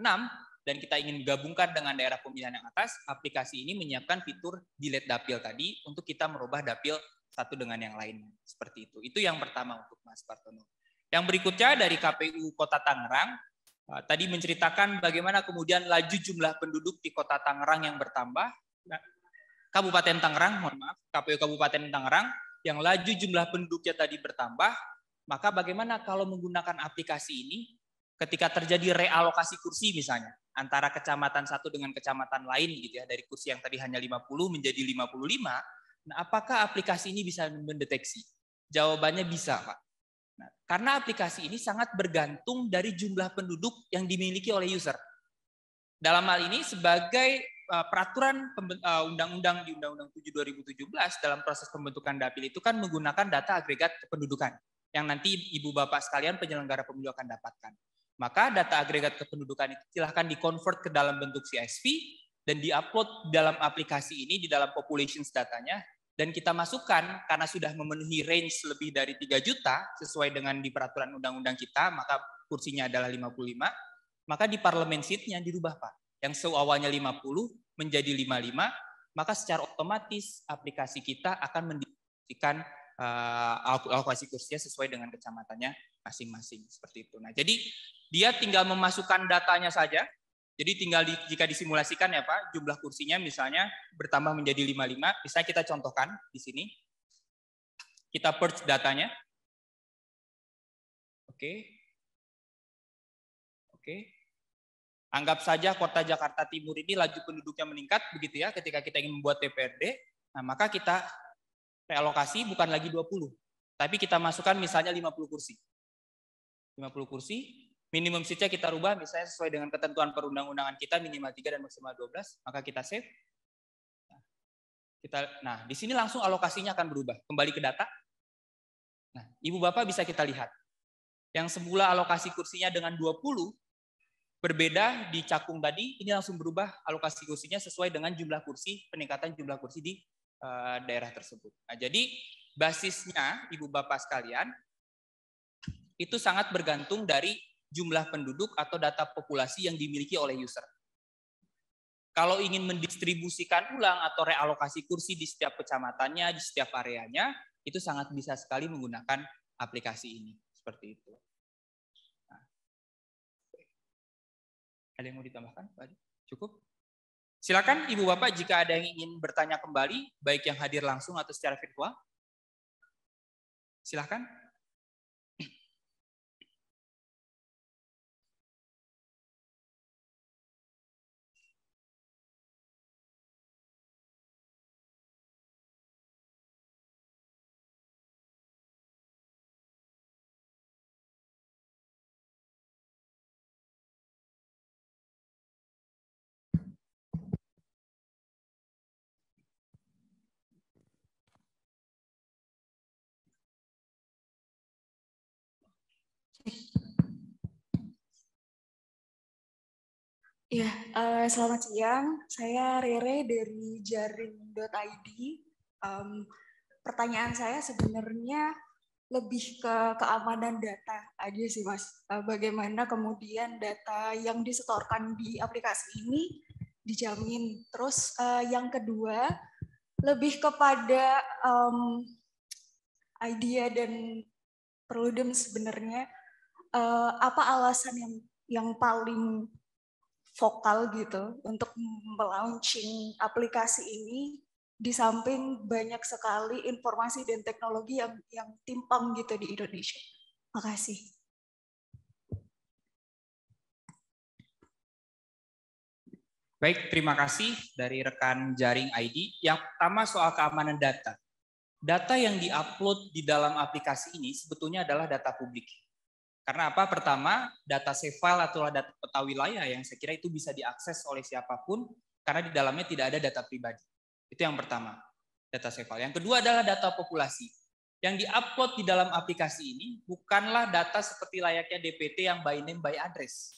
dan kita ingin menggabungkan dengan daerah pemilihan yang atas, aplikasi ini menyiapkan fitur delete dapil tadi untuk kita merubah dapil satu dengan yang lainnya. Seperti itu. Itu yang pertama untuk Mas Partono. Yang berikutnya dari KPU Kota Tangerang, tadi menceritakan bagaimana kemudian laju jumlah penduduk di Kota Tangerang yang bertambah. Kabupaten Tangerang, mohon maaf, KPU Kabupaten Tangerang yang laju jumlah penduduknya tadi bertambah, maka bagaimana kalau menggunakan aplikasi ini ketika terjadi realokasi kursi misalnya antara kecamatan satu dengan kecamatan lain gitu ya, dari kursi yang tadi hanya 50 menjadi 55, nah apakah aplikasi ini bisa mendeteksi? Jawabannya bisa, Pak. Nah, karena aplikasi ini sangat bergantung dari jumlah penduduk yang dimiliki oleh user. Dalam hal ini sebagai peraturan undang-undang di Undang-Undang 7 2017 dalam proses pembentukan dapil itu kan menggunakan data agregat kependudukan yang nanti Ibu Bapak sekalian penyelenggara pemilu akan dapatkan. Maka data agregat kependudukan itu silahkan di-convert ke dalam bentuk CSV dan di-upload dalam aplikasi ini di dalam populations datanya, dan kita masukkan karena sudah memenuhi range lebih dari 3 juta sesuai dengan di peraturan undang-undang kita, maka kursinya adalah 55, maka di parlemen seat-nya dirubah, Pak. Yang awalnya 50 menjadi 55, maka secara otomatis aplikasi kita akan mendistribusikan alokasi kursinya sesuai dengan kecamatannya masing-masing seperti itu. Nah, jadi dia tinggal memasukkan datanya saja. Jadi tinggal jika disimulasikan ya Pak, jumlah kursinya misalnya bertambah menjadi 55. Misalnya kita contohkan di sini. Kita purge datanya. Oke. Anggap saja kota Jakarta Timur ini laju penduduknya meningkat begitu ya ketika kita ingin membuat DPRD. Nah, maka kita realokasi bukan lagi 20, tapi kita masukkan misalnya 50 kursi. 50 kursi, minimum seat-nya kita rubah misalnya sesuai dengan ketentuan perundang-undangan kita minimal 3 dan maksimal 12, maka kita save. Nah, di sini langsung alokasinya akan berubah. Kembali ke data. Nah, Ibu Bapak bisa kita lihat. Yang semula alokasi kursinya dengan 20, berbeda di Cakung tadi, ini langsung berubah alokasi kursinya sesuai dengan jumlah kursi, peningkatan jumlah kursi di daerah tersebut. Nah, jadi basisnya Ibu Bapak sekalian itu sangat bergantung dari jumlah penduduk atau data populasi yang dimiliki oleh user. Kalau ingin mendistribusikan ulang atau realokasi kursi di setiap kecamatannya, di setiap areanya, itu sangat bisa sekali menggunakan aplikasi ini. Seperti itu. Nah. Ada yang mau ditambahkan, Pak Adi? Cukup? Silakan Ibu Bapak jika ada yang ingin bertanya kembali, baik yang hadir langsung atau secara virtual. Silakan.
Ya, selamat siang. Saya Rere dari jaring.id. Pertanyaan saya sebenarnya lebih ke keamanan data aja sih, Mas. Bagaimana kemudian data yang disetorkan di aplikasi ini dijamin. Terus yang kedua, lebih kepada idea dan Perludem sebenarnya apa alasan yang paling vokal gitu untuk melaunching aplikasi ini, di samping banyak sekali informasi dan teknologi yang timpang gitu di Indonesia. Makasih.
Baik, terima kasih dari rekan Jaring ID. Yang pertama soal keamanan data. Data yang diupload di dalam aplikasi ini sebetulnya adalah data publik. Karena apa? Pertama, data save file atau data peta wilayah yang saya kira itu bisa diakses oleh siapapun karena di dalamnya tidak ada data pribadi. Itu yang pertama, data save file. Yang kedua adalah data populasi. Yang diupload di dalam aplikasi ini bukanlah data seperti layaknya DPT yang by name by address.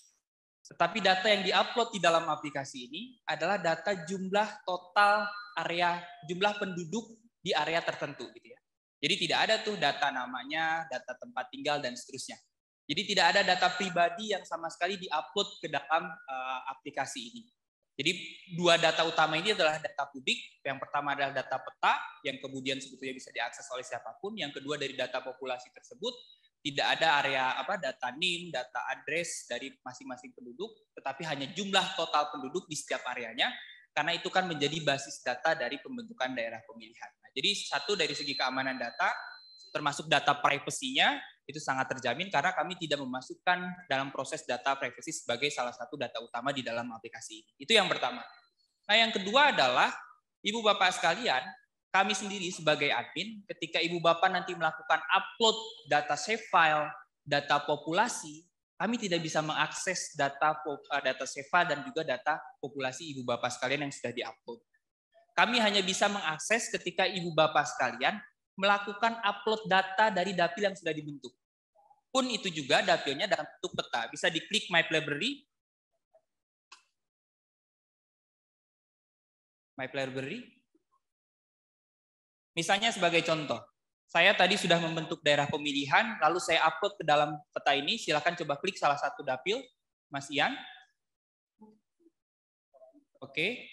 Tetapi data yang diupload di dalam aplikasi ini adalah data jumlah total area, jumlah penduduk di area tertentu gitu ya. Jadi tidak ada tuh data namanya, data tempat tinggal dan seterusnya. Jadi tidak ada data pribadi yang sama sekali diupload ke dalam aplikasi ini. Jadi dua data utama ini adalah data publik. Yang pertama adalah data peta yang kemudian sebetulnya bisa diakses oleh siapapun. Yang kedua dari data populasi tersebut tidak ada area data NIM, data address dari masing-masing penduduk, tetapi hanya jumlah total penduduk di setiap areanya. Karena itu kan menjadi basis data dari pembentukan daerah pemilihan. Nah, jadi satu dari segi keamanan data, termasuk data privasinya itu sangat terjamin karena kami tidak memasukkan dalam proses data privasi sebagai salah satu data utama di dalam aplikasi ini. Itu yang pertama. Nah, yang kedua adalah Ibu Bapak sekalian, kami sendiri sebagai admin, ketika Ibu Bapak nanti melakukan upload data save file, data populasi, kami tidak bisa mengakses data save file dan juga data populasi Ibu Bapak sekalian yang sudah diupload. Kami hanya bisa mengakses ketika Ibu Bapak sekalian melakukan upload data dari dapil yang sudah dibentuk. Pun itu juga dapilnya dalam bentuk peta. Bisa diklik My Library. My Library. Misalnya sebagai contoh, saya tadi sudah membentuk daerah pemilihan, lalu saya upload ke dalam peta ini. Silakan coba klik salah satu dapil, Mas Ian. Oke.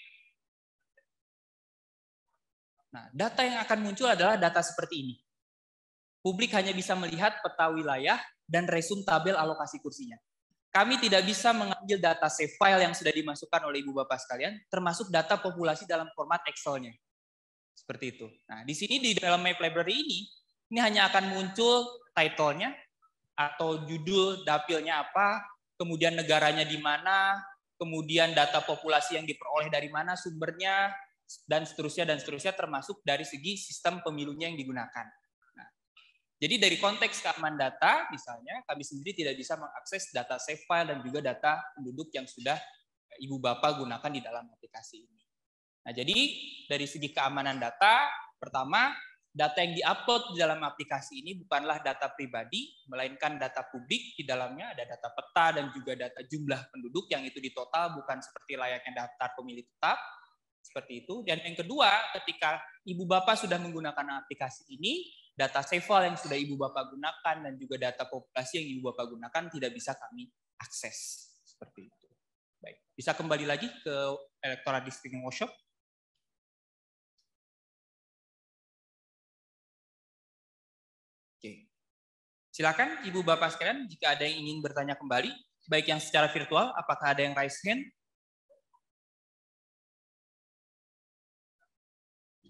Nah, data yang akan muncul adalah data seperti ini. Publik hanya bisa melihat peta wilayah dan resume tabel alokasi kursinya. Kami tidak bisa mengambil data save file yang sudah dimasukkan oleh Ibu Bapak sekalian, termasuk data populasi dalam format Excel-nya. Seperti itu. Nah, di sini di dalam Map Library ini hanya akan muncul title-nya atau judul dapilnya apa, kemudian negaranya di mana, kemudian data populasi yang diperoleh dari mana sumbernya, dan seterusnya termasuk dari segi sistem pemilunya yang digunakan. Nah, jadi dari konteks keamanan data, misalnya kami sendiri tidak bisa mengakses data save file dan juga data penduduk yang sudah Ibu Bapak gunakan di dalam aplikasi ini. Nah, jadi dari segi keamanan data, pertama, data yang diupload di dalam aplikasi ini bukanlah data pribadi, melainkan data publik. Di dalamnya ada data peta dan juga data jumlah penduduk yang itu ditotal, bukan seperti layaknya daftar pemilih tetap. Seperti itu. Dan yang kedua, ketika Ibu Bapak sudah menggunakan aplikasi ini, data save file yang sudah Ibu Bapak gunakan dan juga data populasi yang Ibu Bapak gunakan tidak bisa kami akses. Seperti itu. Baik, bisa kembali lagi ke Electoral Districting Workshop. Oke. Silakan Ibu Bapak sekalian jika ada yang ingin bertanya kembali, baik yang secara virtual, apakah ada yang raise hand?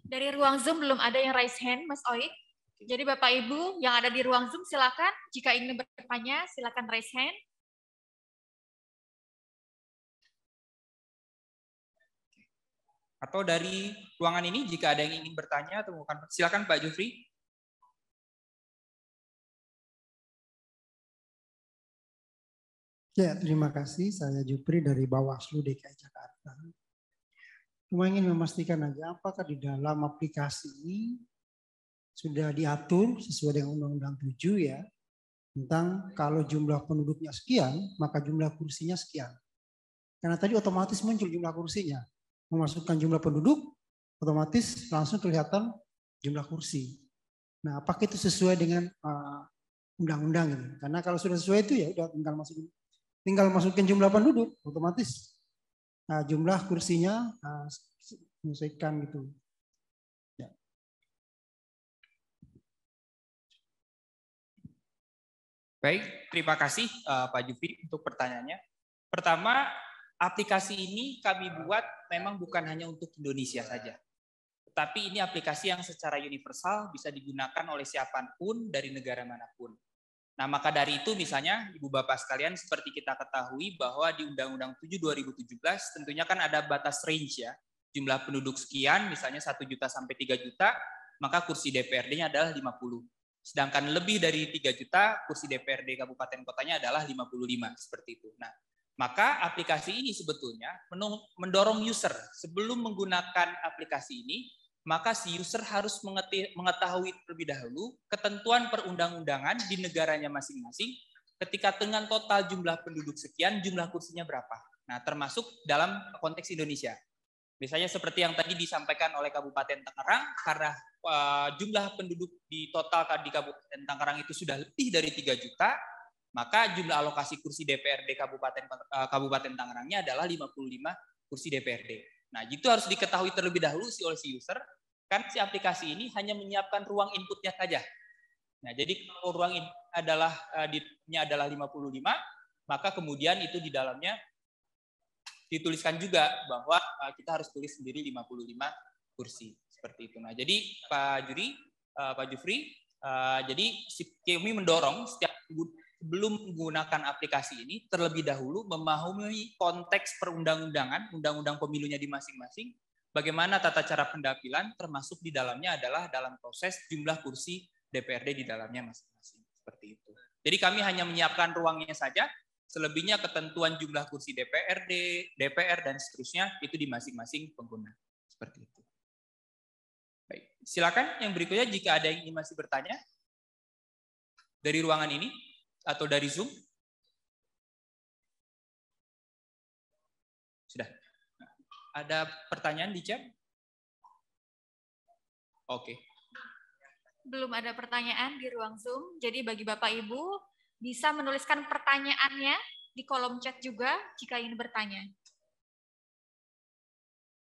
Dari ruang Zoom belum ada yang raise hand, Mas Oik. Jadi Bapak Ibu yang ada di ruang Zoom silakan jika ingin bertanya silakan raise hand.
Atau dari ruangan ini jika ada yang ingin bertanya atau bukan, silakan Pak Jufri.
Ya, terima kasih. Saya Jupri dari Bawaslu DKI Jakarta. Cuma ingin memastikan aja apakah di dalam aplikasi ini sudah diatur sesuai dengan Undang-Undang 7 ya, tentang kalau jumlah penduduknya sekian, maka jumlah kursinya sekian. Karena tadi otomatis muncul jumlah kursinya. Memasukkan jumlah penduduk, otomatis langsung kelihatan jumlah kursi. Nah, apakah itu sesuai dengan undang-undang ini? Karena kalau sudah sesuai itu ya udah tinggal masukin jumlah penduduk, otomatis jumlah kursinya menyesuaikan gitu. Ya.
Baik, terima kasih Pak Jufri untuk pertanyaannya. Pertama, aplikasi ini kami buat memang bukan hanya untuk Indonesia saja. Tetapi ini aplikasi yang secara universal bisa digunakan oleh siapapun dari negara manapun. Nah, maka dari itu misalnya Ibu Bapak sekalian seperti kita ketahui bahwa di Undang-Undang 7 2017 tentunya kan ada batas range ya. Jumlah penduduk sekian misalnya 1 juta sampai 3 juta, maka kursi DPRD-nya adalah 50. Sedangkan lebih dari 3 juta, kursi DPRD kabupaten kotanya adalah 55 seperti itu. Nah, maka aplikasi ini sebetulnya mendorong user sebelum menggunakan aplikasi ini, maka si user harus mengetahui terlebih dahulu ketentuan perundang-undangan di negaranya masing-masing ketika dengan total jumlah penduduk sekian, jumlah kursinya berapa. Nah, termasuk dalam konteks Indonesia. Misalnya seperti yang tadi disampaikan oleh Kabupaten Tangerang, karena jumlah penduduk di total di Kabupaten Tangerang itu sudah lebih dari 3 juta, maka jumlah alokasi kursi DPRD Kabupaten Tangerangnya adalah 55 kursi DPRD. Nah, itu harus diketahui terlebih dahulu oleh si user, kan si aplikasi ini hanya menyiapkan ruang inputnya saja. Nah, jadi kalau ruang input adalah adalah 55, maka kemudian itu di dalamnya dituliskan juga bahwa kita harus tulis sendiri 55 kursi seperti itu. Nah, jadi Pak Juri, Pak Jufri, jadi kami mendorong setiap sebelum menggunakan aplikasi ini terlebih dahulu memahami konteks perundang-undangan, undang-undang pemilunya di masing-masing, bagaimana tata cara pendapilan termasuk di dalamnya adalah dalam proses jumlah kursi DPRD di dalamnya masing-masing seperti itu. Jadi kami hanya menyiapkan ruangnya saja, selebihnya ketentuan jumlah kursi DPRD, DPR dan seterusnya itu di masing-masing pengguna seperti itu. Baik, silakan yang berikutnya jika ada yang ingin masih bertanya dari ruangan ini atau dari Zoom. Sudah. Ada pertanyaan di chat? Oke.
Belum ada pertanyaan di ruang Zoom. Jadi bagi Bapak Ibu bisa menuliskan pertanyaannya di kolom chat juga jika ingin bertanya.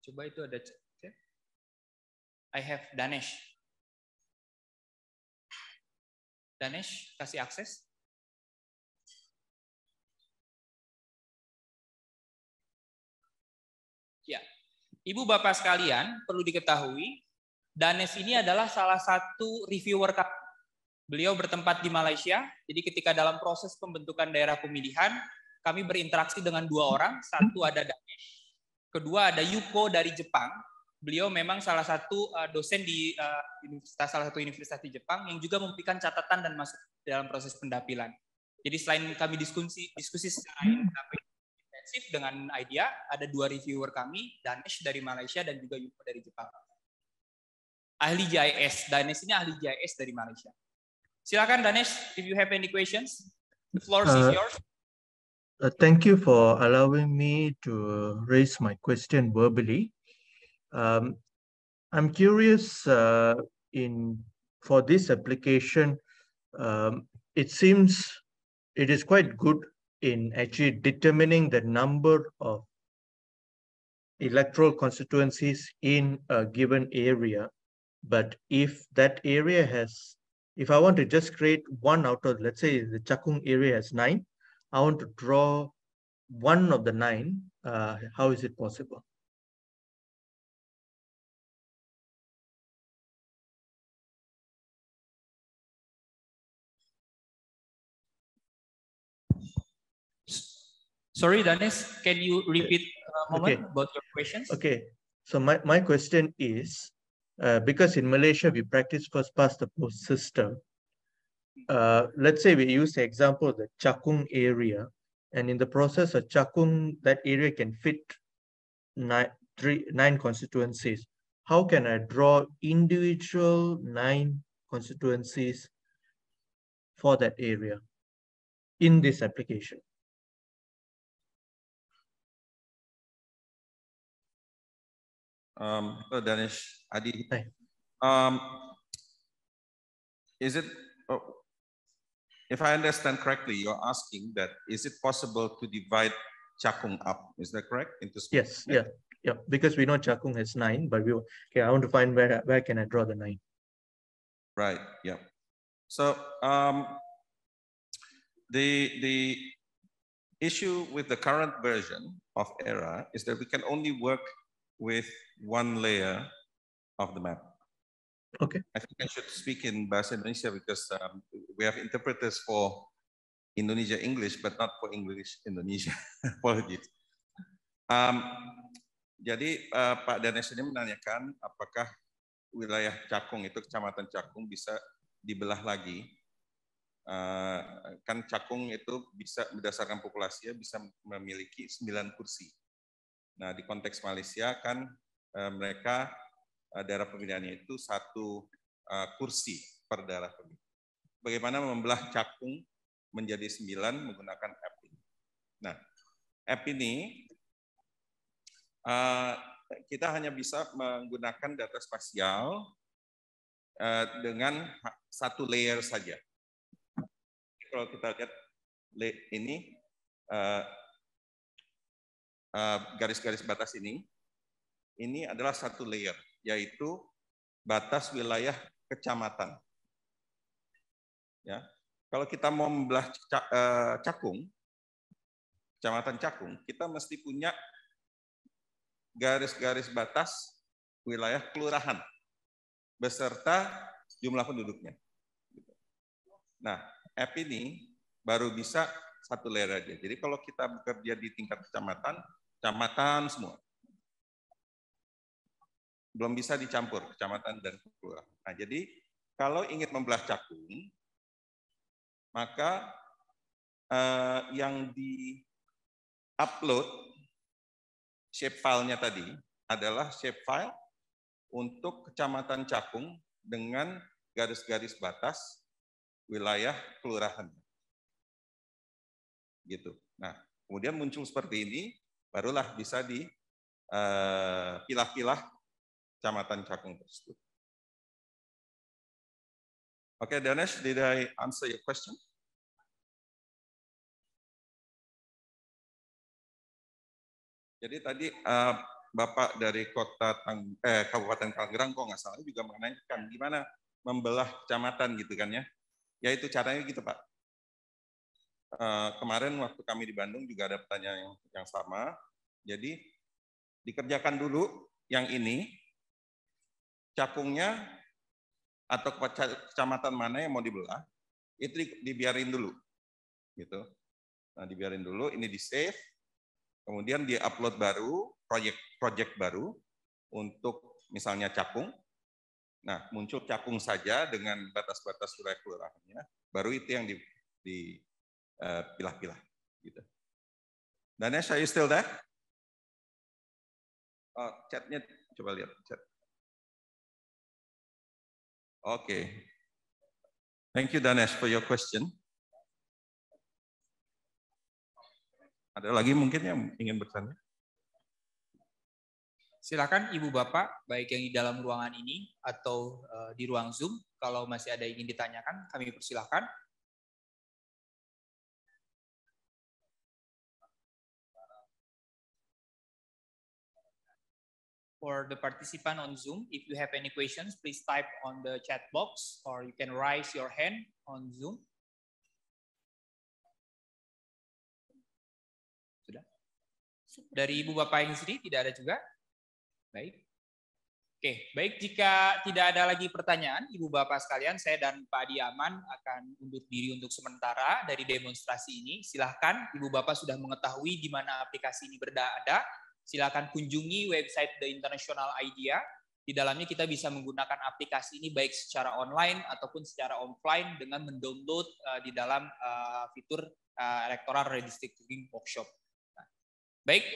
Coba itu ada chat. I have Danesh. Danesh, kasih akses. Ya, Ibu Bapak sekalian perlu diketahui, Danesh ini adalah salah satu reviewer kami. Beliau bertempat di Malaysia, jadi ketika dalam proses pembentukan daerah pemilihan, kami berinteraksi dengan 2 orang, satu ada Danesh, kedua ada Yuko dari Jepang. Beliau memang salah satu dosen di salah satu universitas di Jepang yang juga memberikan catatan dan masuk dalam proses pendapilan. Jadi selain kami diskusi secara intensif dengan idea, ada 2 reviewer kami, Danesh dari Malaysia dan juga Yuko dari Jepang. Ahli GIS, Danesh ini ahli GIS dari Malaysia. Silakan Danesh, if you have any questions, the floor is yours.
Thank you for allowing me to raise my question verbally. I'm curious for this application, it seems it is quite good in actually determining the number of electoral constituencies in a given area. But if that area if I want to just create one out of, let's say the Chakung area has 9, I want to draw one of the 9, how is it possible?
Sorry, Danesh, can you repeat a moment about your questions?
Okay, so my question is, because in Malaysia, we practice first past the post system. Let's say we use the example of the Chakung area, and in the process of Chakung, that area can fit 9 constituencies. How can I draw individual 9 constituencies for that area in this application?
Danesh, Adi, is it, if I understand correctly, you're asking that, is it possible to divide Chakung up? Is that correct? Into
yes, yeah, because we know Chakung has 9, but I want to find where can I draw the 9?
Right, yeah. So issue with the current version of ERA is that we can only work with one layer of the map.
Okay.
I think I should speak in Bahasa Indonesia because we have interpreters for Indonesia English, but not for English Indonesia. Apologies. Jadi Pak Danes ini menanyakan apakah wilayah Cakung itu, Kecamatan Cakung, bisa dibelah lagi. Kan Cakung itu bisa berdasarkan populasinya bisa memiliki 9 kursi. Nah di konteks Malaysia kan mereka daerah pemilihannya itu 1 kursi per daerah pemilihan. Bagaimana membelah Cakung menjadi 9 menggunakan app ini. Nah, app ini kita hanya bisa menggunakan data spasial dengan 1 layer saja. Kalau kita lihat ini garis-garis batas ini adalah 1 layer, yaitu batas wilayah kecamatan. Ya, kalau kita mau membelah Cakung, Kecamatan Cakung, kita mesti punya garis-garis batas wilayah kelurahan beserta jumlah penduduknya. Nah, app ini baru bisa 1 layer aja. Jadi kalau kita bekerja di tingkat kecamatan semua. Belum bisa dicampur kecamatan dan kelurahan. Nah, jadi kalau ingin membelah Cakung, maka yang di-upload shapefile-nya tadi adalah shapefile untuk Kecamatan Cakung dengan garis-garis batas wilayah kelurahan. Gitu. Nah, kemudian muncul seperti ini, barulah bisa dipilah-pilah Kecamatan Cakung tersebut. Okay, Danesh, did I answer your question? Jadi tadi Bapak dari Kabupaten Tangerang kok nggak salah juga menanyakan gimana membelah kecamatan gitu kan ya. Ya itu caranya gitu Pak. Kemarin waktu kami di Bandung juga ada pertanyaan yang sama. Jadi dikerjakan dulu yang ini, Cakungnya atau kecamatan mana yang mau dibelah, itu dibiarin dulu. Gitu. Nah, dibiarin dulu, ini di-save, kemudian di-upload baru, project baru untuk misalnya Cakung. Nah, muncul Cakung saja dengan batas-batas wilayah kelurahannya, baru itu yang dipilah-pilah. Gitu. Danesh, are you still there? Oh, chatnya coba lihat chat. Okay. Thank you, Danesh, for your question. Ada lagi mungkin yang ingin bertanya?
Silakan Ibu Bapak, baik yang di dalam ruangan ini atau di ruang Zoom, kalau masih ada yang ingin ditanyakan, kami persilahkan. For the participant on Zoom, if you have any questions, please type on the chat box or you can raise your hand on Zoom. Sudah? Dari Ibu Bapak yang sendiri tidak ada juga? Baik. Oke, baik jika tidak ada lagi pertanyaan, Ibu Bapak sekalian, saya dan Pak Adiaman akan undur diri untuk sementara dari demonstrasi ini. Silahkan, Ibu Bapak sudah mengetahui di mana aplikasi ini berada. Silakan kunjungi website The International Idea. Di dalamnya kita bisa menggunakan aplikasi ini baik secara online ataupun secara offline dengan mendownload di dalam fitur Electoral Redistricting Workshop. Nah, baik,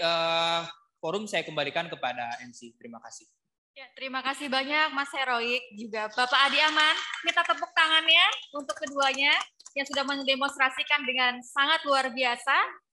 forum saya kembalikan kepada MC. Terima kasih.
Ya, terima kasih banyak Mas Heroik, juga Bapak Adiaman. Minta tepuk tangannya untuk keduanya yang sudah mendemonstrasikan dengan sangat luar biasa.